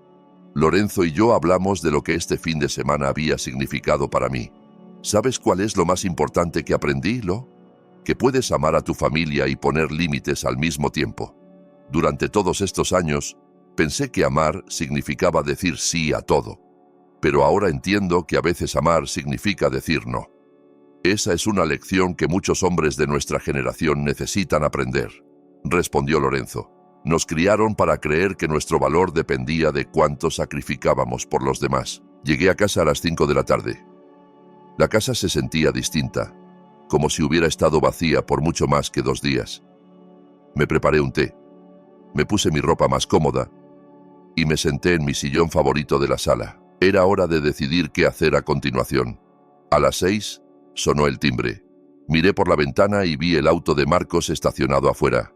Lorenzo y yo hablamos de lo que este fin de semana había significado para mí. ¿Sabes cuál es lo más importante que aprendí, Lo? Que puedes amar a tu familia y poner límites al mismo tiempo. Durante todos estos años, pensé que amar significaba decir sí a todo. Pero ahora entiendo que a veces amar significa decir no. Esa es una lección que muchos hombres de nuestra generación necesitan aprender, respondió Lorenzo. Nos criaron para creer que nuestro valor dependía de cuánto sacrificábamos por los demás. Llegué a casa a las 5 de la tarde. La casa se sentía distinta, como si hubiera estado vacía por mucho más que 2 días. Me preparé un té, me puse mi ropa más cómoda y me senté en mi sillón favorito de la sala. Era hora de decidir qué hacer a continuación. A las 6 sonó el timbre. Miré por la ventana y vi el auto de Marcos estacionado afuera.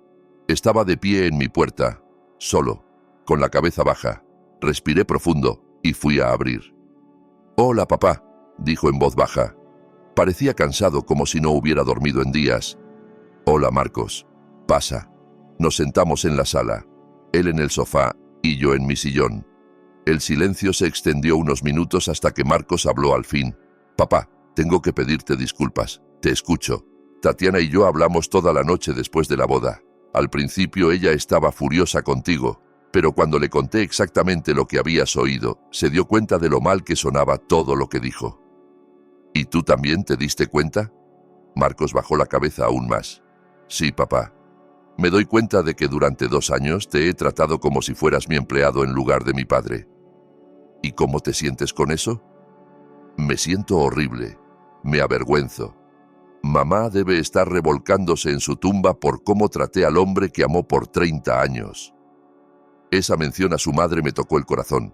Estaba de pie en mi puerta, solo, con la cabeza baja. Respiré profundo y fui a abrir. «Hola, papá», dijo en voz baja. Parecía cansado, como si no hubiera dormido en días. «Hola, Marcos. Pasa». Nos sentamos en la sala, él en el sofá y yo en mi sillón. El silencio se extendió unos minutos hasta que Marcos habló al fin. «Papá, tengo que pedirte disculpas. Te escucho. Tatiana y yo hablamos toda la noche después de la boda. Al principio ella estaba furiosa contigo, pero cuando le conté exactamente lo que habías oído, se dio cuenta de lo mal que sonaba todo lo que dijo». «¿Y tú también te diste cuenta?» Marcos bajó la cabeza aún más. «Sí, papá. Me doy cuenta de que durante 2 años te he tratado como si fueras mi empleado en lugar de mi padre». «¿Y cómo te sientes con eso?» «Me siento horrible. Me avergüenzo. Mamá debe estar revolcándose en su tumba por cómo traté al hombre que amó por 30 años». Esa mención a su madre me tocó el corazón,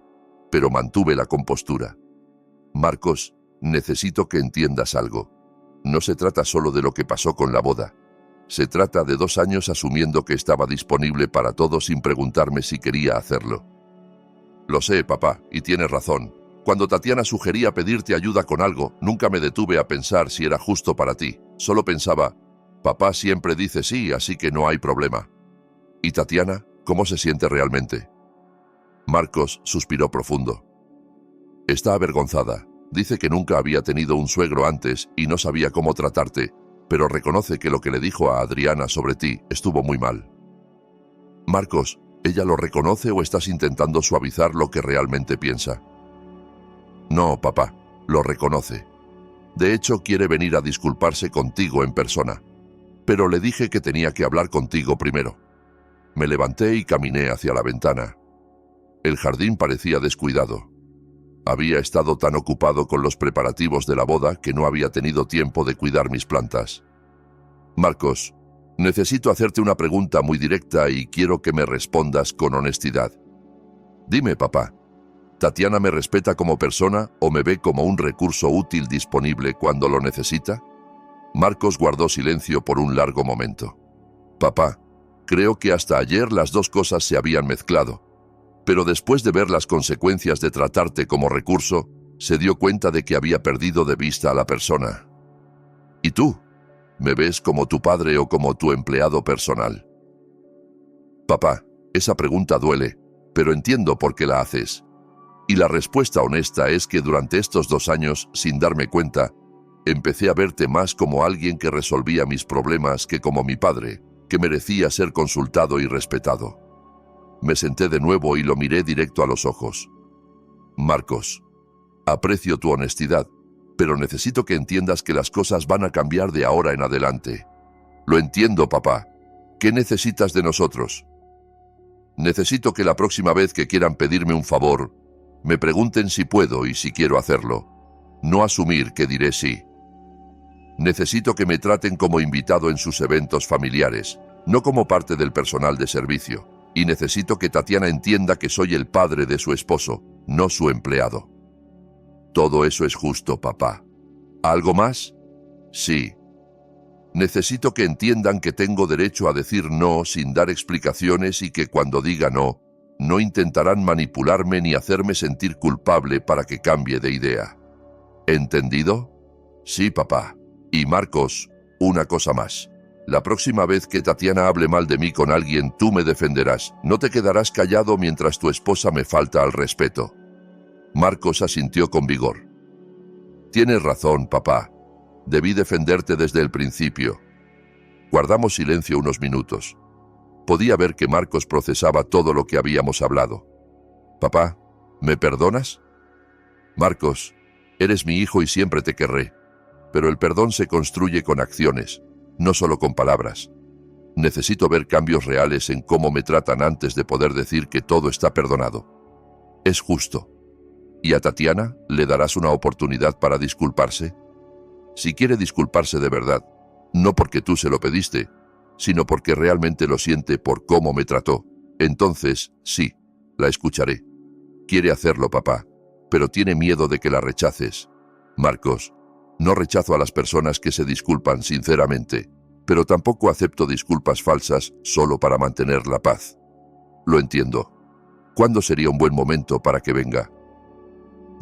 pero mantuve la compostura. «Marcos, necesito que entiendas algo. No se trata solo de lo que pasó con la boda. Se trata de 2 años asumiendo que estaba disponible para todo sin preguntarme si quería hacerlo». «Lo sé, papá, y tienes razón. Cuando Tatiana sugería pedirte ayuda con algo, nunca me detuve a pensar si era justo para ti. Solo pensaba, Papá siempre dice sí, así que no hay problema. ¿Y Tatiana, cómo se siente realmente? Marcos suspiró profundo. Está avergonzada. Dice que nunca había tenido un suegro antes y no sabía cómo tratarte, pero reconoce que lo que le dijo a Adriana sobre ti estuvo muy mal. Marcos, ¿ella lo reconoce o estás intentando suavizar lo que realmente piensa? No, papá, lo reconoce. De hecho, quiere venir a disculparse contigo en persona. Pero le dije que tenía que hablar contigo primero. Me levanté y caminé hacia la ventana. El jardín parecía descuidado. Había estado tan ocupado con los preparativos de la boda que no había tenido tiempo de cuidar mis plantas. Marcos, necesito hacerte una pregunta muy directa y quiero que me respondas con honestidad. Dime, papá, ¿Tatiana me respeta como persona o me ve como un recurso útil disponible cuando lo necesita? Marcos guardó silencio por un largo momento. Papá, creo que hasta ayer las dos cosas se habían mezclado. Pero después de ver las consecuencias de tratarte como recurso, se dio cuenta de que había perdido de vista a la persona. ¿Y tú? ¿Me ves como tu padre o como tu empleado personal? Papá, esa pregunta duele, pero entiendo por qué la haces. Y la respuesta honesta es que durante estos 2 años, sin darme cuenta, empecé a verte más como alguien que resolvía mis problemas que como mi padre, que merecía ser consultado y respetado. Me senté de nuevo y lo miré directo a los ojos. Marcos, aprecio tu honestidad, pero necesito que entiendas que las cosas van a cambiar de ahora en adelante. Lo entiendo, papá. ¿Qué necesitas de nosotros? Necesito que la próxima vez que quieran pedirme un favor, me pregunten si puedo y si quiero hacerlo. No asumir que diré sí. Necesito que me traten como invitado en sus eventos familiares, no como parte del personal de servicio. Y necesito que Tatiana entienda que soy el padre de su esposo, no su empleado. Todo eso es justo, papá. ¿Algo más? Sí. Necesito que entiendan que tengo derecho a decir no sin dar explicaciones y que cuando diga no, no intentarán manipularme ni hacerme sentir culpable para que cambie de idea. ¿Entendido? Sí, papá. Y Marcos, una cosa más. La próxima vez que Tatiana hable mal de mí con alguien, tú me defenderás. No te quedarás callado mientras tu esposa me falta al respeto. Marcos asintió con vigor. Tienes razón, papá. Debí defenderte desde el principio. Guardamos silencio unos minutos. Podía ver que Marcos procesaba todo lo que habíamos hablado. Papá, ¿me perdonas? Marcos, eres mi hijo y siempre te querré. Pero el perdón se construye con acciones, no solo con palabras. Necesito ver cambios reales en cómo me tratan antes de poder decir que todo está perdonado. Es justo. ¿Y a Tatiana le darás una oportunidad para disculparse? Si quiere disculparse de verdad, no porque tú se lo pediste, sino porque realmente lo siente por cómo me trató, entonces, sí, la escucharé. Quiere hacerlo, papá, pero tiene miedo de que la rechaces. Marcos, no rechazo a las personas que se disculpan sinceramente, pero tampoco acepto disculpas falsas solo para mantener la paz. Lo entiendo. ¿Cuándo sería un buen momento para que venga?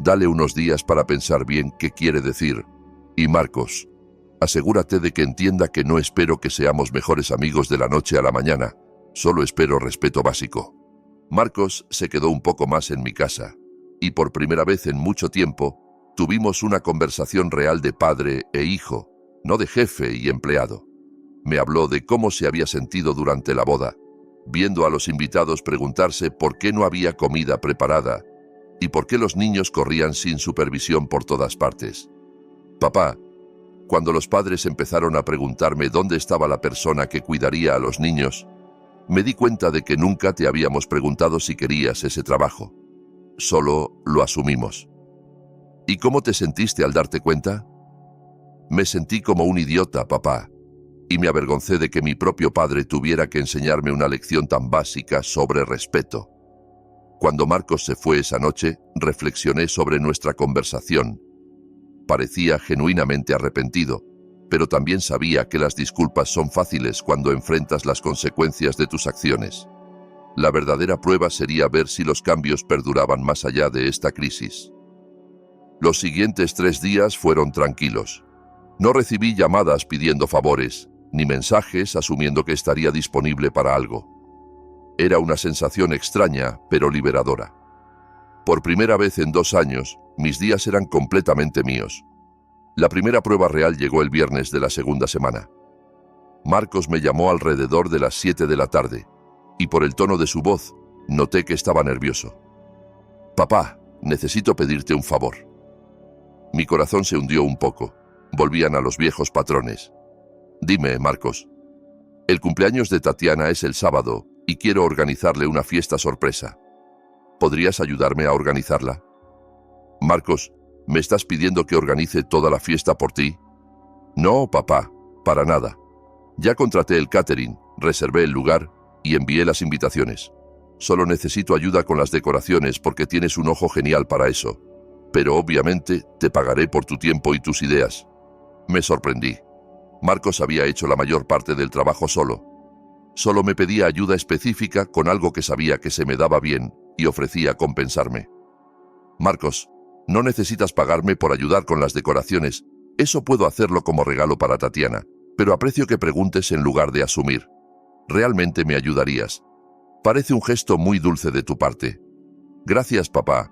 Dale unos días para pensar bien qué quiere decir. Y Marcos, asegúrate de que entienda que no espero que seamos mejores amigos de la noche a la mañana, solo espero respeto básico. Marcos se quedó un poco más en mi casa, y por primera vez en mucho tiempo, tuvimos una conversación real de padre e hijo, no de jefe y empleado. Me habló de cómo se había sentido durante la boda, viendo a los invitados preguntarse por qué no había comida preparada y por qué los niños corrían sin supervisión por todas partes. Papá, cuando los padres empezaron a preguntarme dónde estaba la persona que cuidaría a los niños, me di cuenta de que nunca te habíamos preguntado si querías ese trabajo. Solo lo asumimos. ¿Y cómo te sentiste al darte cuenta? Me sentí como un idiota, papá, y me avergoncé de que mi propio padre tuviera que enseñarme una lección tan básica sobre respeto. Cuando Marcos se fue esa noche, reflexioné sobre nuestra conversación. Parecía genuinamente arrepentido, pero también sabía que las disculpas son fáciles cuando enfrentas las consecuencias de tus acciones. La verdadera prueba sería ver si los cambios perduraban más allá de esta crisis. Los siguientes 3 días fueron tranquilos. No recibí llamadas pidiendo favores, ni mensajes asumiendo que estaría disponible para algo. Era una sensación extraña, pero liberadora. Por primera vez en 2 años, mis días eran completamente míos. La primera prueba real llegó el viernes de la segunda semana. Marcos me llamó alrededor de las 7 de la tarde, y por el tono de su voz, noté que estaba nervioso. «Papá, necesito pedirte un favor». Mi corazón se hundió un poco. Volvían a los viejos patrones. «Dime, Marcos». «El cumpleaños de Tatiana es el sábado, y quiero organizarle una fiesta sorpresa. ¿Podrías ayudarme a organizarla?» «Marcos, ¿me estás pidiendo que organice toda la fiesta por ti?» «No, papá, para nada. Ya contraté el catering, reservé el lugar y envié las invitaciones. Solo necesito ayuda con las decoraciones porque tienes un ojo genial para eso. Pero obviamente te pagaré por tu tiempo y tus ideas». Me sorprendí. Marcos había hecho la mayor parte del trabajo solo. Solo me pedía ayuda específica con algo que sabía que se me daba bien y ofrecía compensarme. «Marcos, no necesitas pagarme por ayudar con las decoraciones. Eso puedo hacerlo como regalo para Tatiana, pero aprecio que preguntes en lugar de asumir. Realmente me ayudarías. Parece un gesto muy dulce de tu parte». «Gracias, papá.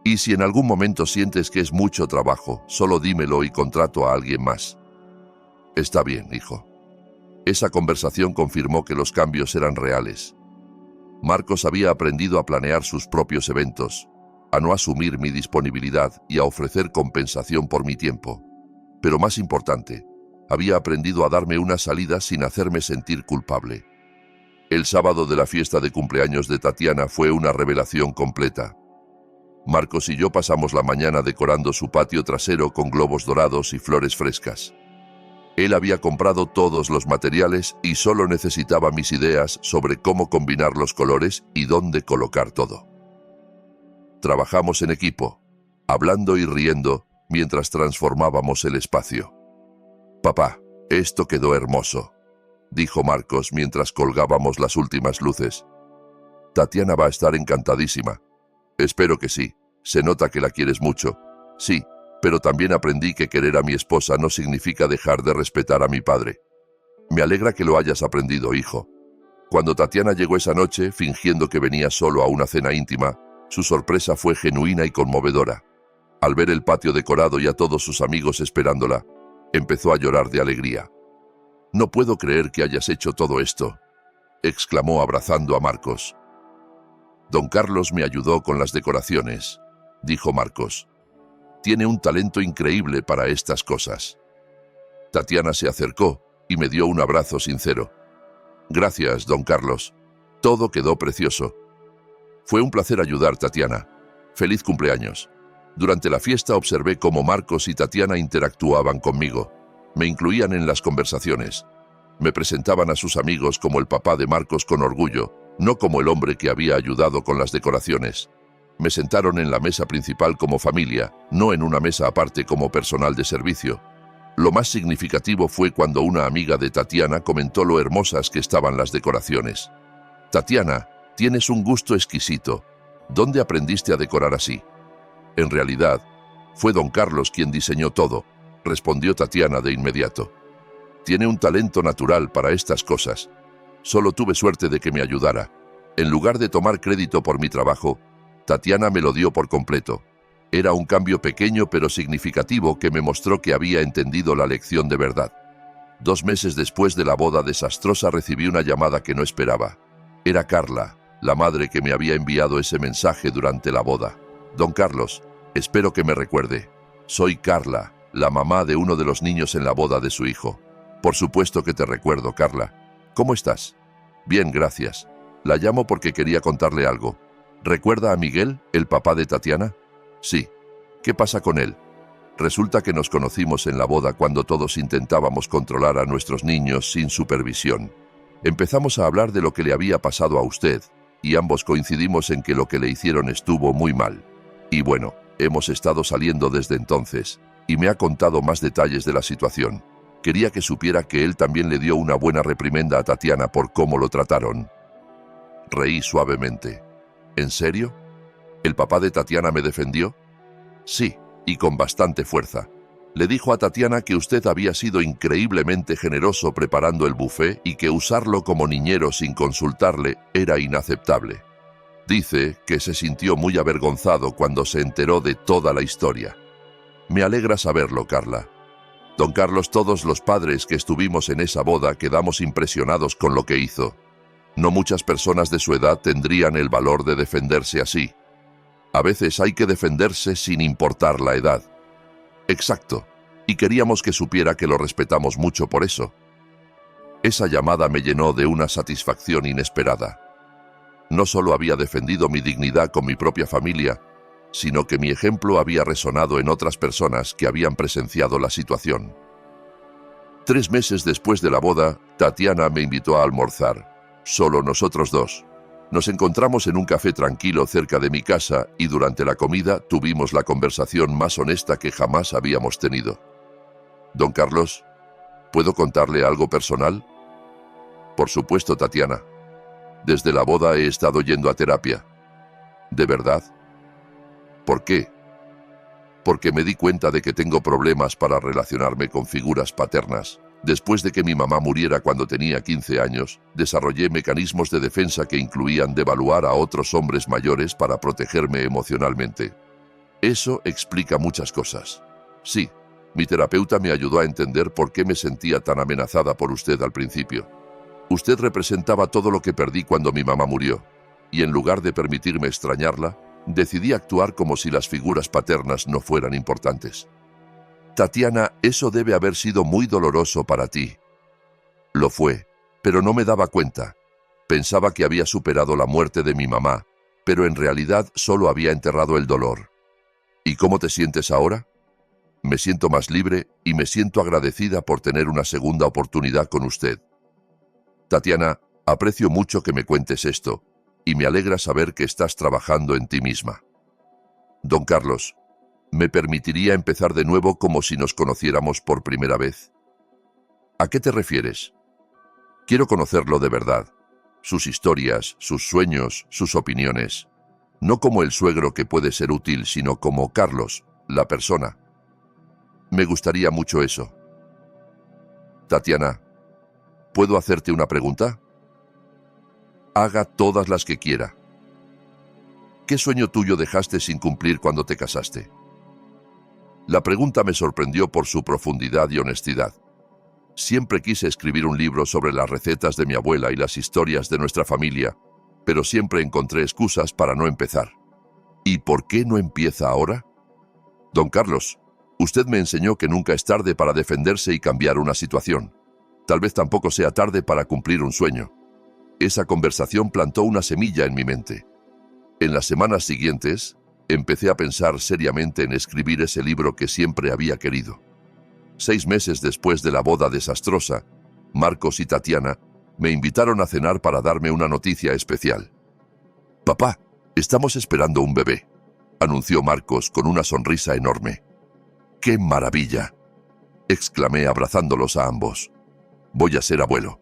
Y si en algún momento sientes que es mucho trabajo, solo dímelo y contrato a alguien más». «Está bien, hijo». Esa conversación confirmó que los cambios eran reales. Marcos había aprendido a planear sus propios eventos, a no asumir mi disponibilidad y a ofrecer compensación por mi tiempo. Pero más importante, había aprendido a darme una salida sin hacerme sentir culpable. El sábado de la fiesta de cumpleaños de Tatiana fue una revelación completa. Marcos y yo pasamos la mañana decorando su patio trasero con globos dorados y flores frescas. Él había comprado todos los materiales y solo necesitaba mis ideas sobre cómo combinar los colores y dónde colocar todo. Trabajamos en equipo, hablando y riendo mientras transformábamos el espacio. «Papá, esto quedó hermoso», dijo Marcos mientras colgábamos las últimas luces. «Tatiana va a estar encantadísima». «Espero que sí. Se nota que la quieres mucho». «Sí, pero también aprendí que querer a mi esposa no significa dejar de respetar a mi padre». «Me alegra que lo hayas aprendido, hijo». Cuando Tatiana llegó esa noche, fingiendo que venía solo a una cena íntima, su sorpresa fue genuina y conmovedora. Al ver el patio decorado y a todos sus amigos esperándola, empezó a llorar de alegría. «No puedo creer que hayas hecho todo esto», exclamó abrazando a Marcos. «Don Carlos me ayudó con las decoraciones», dijo Marcos. «Tiene un talento increíble para estas cosas». Tatiana se acercó y me dio un abrazo sincero. «Gracias, don Carlos. Todo quedó precioso». «Fue un placer ayudar, Tatiana. Feliz cumpleaños». Durante la fiesta observé cómo Marcos y Tatiana interactuaban conmigo. Me incluían en las conversaciones. Me presentaban a sus amigos como el papá de Marcos con orgullo, no como el hombre que había ayudado con las decoraciones. Me sentaron en la mesa principal como familia, no en una mesa aparte como personal de servicio. Lo más significativo fue cuando una amiga de Tatiana comentó lo hermosas que estaban las decoraciones. «Tatiana, tienes un gusto exquisito. ¿Dónde aprendiste a decorar así?» «En realidad, fue don Carlos quien diseñó todo», respondió Tatiana de inmediato. «Tiene un talento natural para estas cosas. Solo tuve suerte de que me ayudara. En lugar de tomar crédito por mi trabajo, Tatiana me lo dio por completo. Era un cambio pequeño pero significativo que me mostró que había entendido la lección de verdad». 2 meses después de la boda desastrosa recibí una llamada que no esperaba. Era Carla, la madre que me había enviado ese mensaje durante la boda. «Don Carlos, espero que me recuerde. Soy Carla, la mamá de uno de los niños en la boda de su hijo». «Por supuesto que te recuerdo, Carla. ¿Cómo estás?» «Bien, gracias. La llamo porque quería contarle algo. ¿Recuerda a Miguel, el papá de Tatiana?» «Sí. ¿Qué pasa con él?» «Resulta que nos conocimos en la boda cuando todos intentábamos controlar a nuestros niños sin supervisión. Empezamos a hablar de lo que le había pasado a usted, y ambos coincidimos en que lo que le hicieron estuvo muy mal. Y bueno, hemos estado saliendo desde entonces, y me ha contado más detalles de la situación. Quería que supiera que él también le dio una buena reprimenda a Tatiana por cómo lo trataron». Reí suavemente. «¿En serio? ¿El papá de Tatiana me defendió?» «Sí, y con bastante fuerza. Le dijo a Tatiana que usted había sido increíblemente generoso preparando el buffet y que usarlo como niñero sin consultarle era inaceptable. Dice que se sintió muy avergonzado cuando se enteró de toda la historia. Me alegra saberlo, Carla. Don Carlos, todos los padres que estuvimos en esa boda quedamos impresionados con lo que hizo. No muchas personas de su edad tendrían el valor de defenderse así. A veces hay que defenderse sin importar la edad. Exacto. Y queríamos que supiera que lo respetamos mucho por eso. Esa llamada me llenó de una satisfacción inesperada. No solo había defendido mi dignidad con mi propia familia, sino que mi ejemplo había resonado en otras personas que habían presenciado la situación. 3 meses después de la boda, Tatiana me invitó a almorzar. Solo nosotros dos. Nos encontramos en un café tranquilo cerca de mi casa y durante la comida tuvimos la conversación más honesta que jamás habíamos tenido. Don Carlos, ¿puedo contarle algo personal? Por supuesto, Tatiana. Desde la boda he estado yendo a terapia. ¿De verdad? ¿Por qué? Porque me di cuenta de que tengo problemas para relacionarme con figuras paternas. Después de que mi mamá muriera cuando tenía 15 años, desarrollé mecanismos de defensa que incluían devaluar a otros hombres mayores para protegerme emocionalmente. Eso explica muchas cosas. Sí, mi terapeuta me ayudó a entender por qué me sentía tan amenazada por usted al principio. Usted representaba todo lo que perdí cuando mi mamá murió, y en lugar de permitirme extrañarla, decidí actuar como si las figuras paternas no fueran importantes. Tatiana, eso debe haber sido muy doloroso para ti. Lo fue, pero no me daba cuenta. Pensaba que había superado la muerte de mi mamá, pero en realidad solo había enterrado el dolor. ¿Y cómo te sientes ahora? Me siento más libre y me siento agradecida por tener una segunda oportunidad con usted. Tatiana, aprecio mucho que me cuentes esto, y me alegra saber que estás trabajando en ti misma. Don Carlos, ¿me permitiría empezar de nuevo como si nos conociéramos por primera vez? ¿A qué te refieres? Quiero conocerlo de verdad. Sus historias, sus sueños, sus opiniones. No como el suegro que puede ser útil, sino como Carlos, la persona. Me gustaría mucho eso. Tatiana, ¿puedo hacerte una pregunta? Haga todas las que quiera. ¿Qué sueño tuyo dejaste sin cumplir cuando te casaste? La pregunta me sorprendió por su profundidad y honestidad. Siempre quise escribir un libro sobre las recetas de mi abuela y las historias de nuestra familia, pero siempre encontré excusas para no empezar. ¿Y por qué no empieza ahora? Don Carlos, usted me enseñó que nunca es tarde para defenderse y cambiar una situación. Tal vez tampoco sea tarde para cumplir un sueño. Esa conversación plantó una semilla en mi mente. En las semanas siguientes, empecé a pensar seriamente en escribir ese libro que siempre había querido. 6 meses después de la boda desastrosa, Marcos y Tatiana me invitaron a cenar para darme una noticia especial. «Papá, estamos esperando un bebé», anunció Marcos con una sonrisa enorme. «¡Qué maravilla!», exclamé abrazándolos a ambos. «Voy a ser abuelo».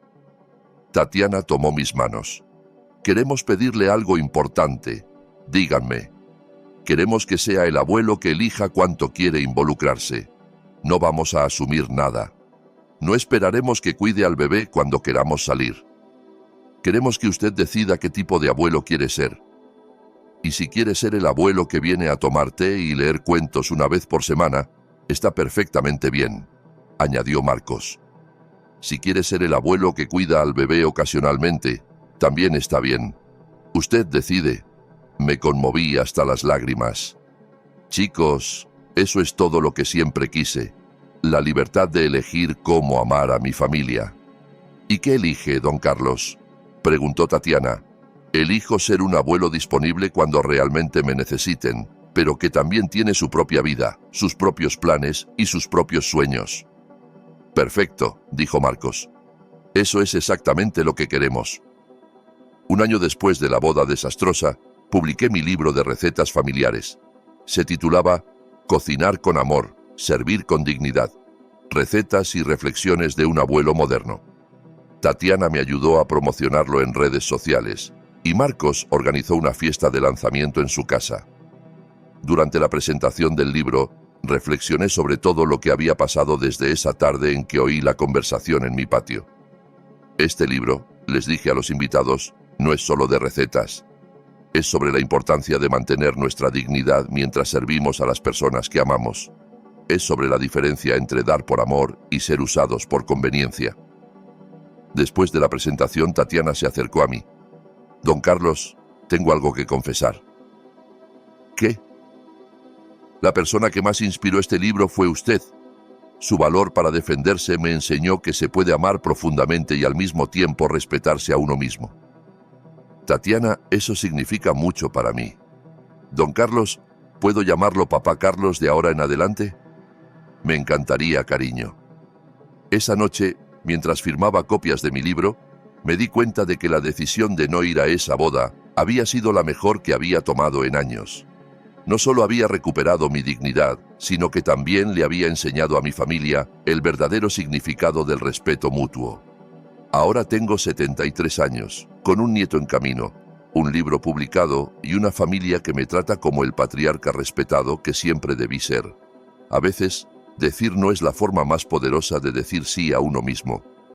Tatiana tomó mis manos. «Queremos pedirle algo importante. Díganme. Queremos que sea el abuelo que elija cuánto quiere involucrarse. No vamos a asumir nada. No esperaremos que cuide al bebé cuando queramos salir. Queremos que usted decida qué tipo de abuelo quiere ser. Y si quiere ser el abuelo que viene a tomar té y leer cuentos una vez por semana, está perfectamente bien», añadió Marcos. «Si quiere ser el abuelo que cuida al bebé ocasionalmente, también está bien. Usted decide». Me conmoví hasta las lágrimas. Chicos, eso es todo lo que siempre quise. La libertad de elegir cómo amar a mi familia. ¿Y qué elige, don Carlos?, preguntó Tatiana. Elijo ser un abuelo disponible cuando realmente me necesiten, pero que también tiene su propia vida, sus propios planes y sus propios sueños. Perfecto, dijo Marcos. Eso es exactamente lo que queremos. Un año después de la boda desastrosa, publiqué mi libro de recetas familiares. Se titulaba Cocinar con amor, servir con dignidad. Recetas y reflexiones de un abuelo moderno. Tatiana me ayudó a promocionarlo en redes sociales y Marcos organizó una fiesta de lanzamiento en su casa. Durante la presentación del libro, Reflexioné sobre todo lo que había pasado desde esa tarde en que oí la conversación en mi patio. Este libro, les dije a los invitados, no es solo de recetas. Es sobre la importancia de mantener nuestra dignidad mientras servimos a las personas que amamos. Es sobre la diferencia entre dar por amor y ser usados por conveniencia. Después de la presentación, Tatiana se acercó a mí. Don Carlos, tengo algo que confesar. ¿Qué? La persona que más inspiró este libro fue usted. Su valor para defenderse me enseñó que se puede amar profundamente y al mismo tiempo respetarse a uno mismo. Tatiana, eso significa mucho para mí. Don Carlos, ¿puedo llamarlo Papá Carlos de ahora en adelante? Me encantaría, cariño. Esa noche, mientras firmaba copias de mi libro, me di cuenta de que la decisión de no ir a esa boda había sido la mejor que había tomado en años. No solo había recuperado mi dignidad, sino que también le había enseñado a mi familia el verdadero significado del respeto mutuo. Ahora tengo 73 años, con un nieto en camino, un libro publicado y una familia que me trata como el patriarca respetado que siempre debí ser. A veces, decir no es la forma más poderosa de decir sí a uno mismo.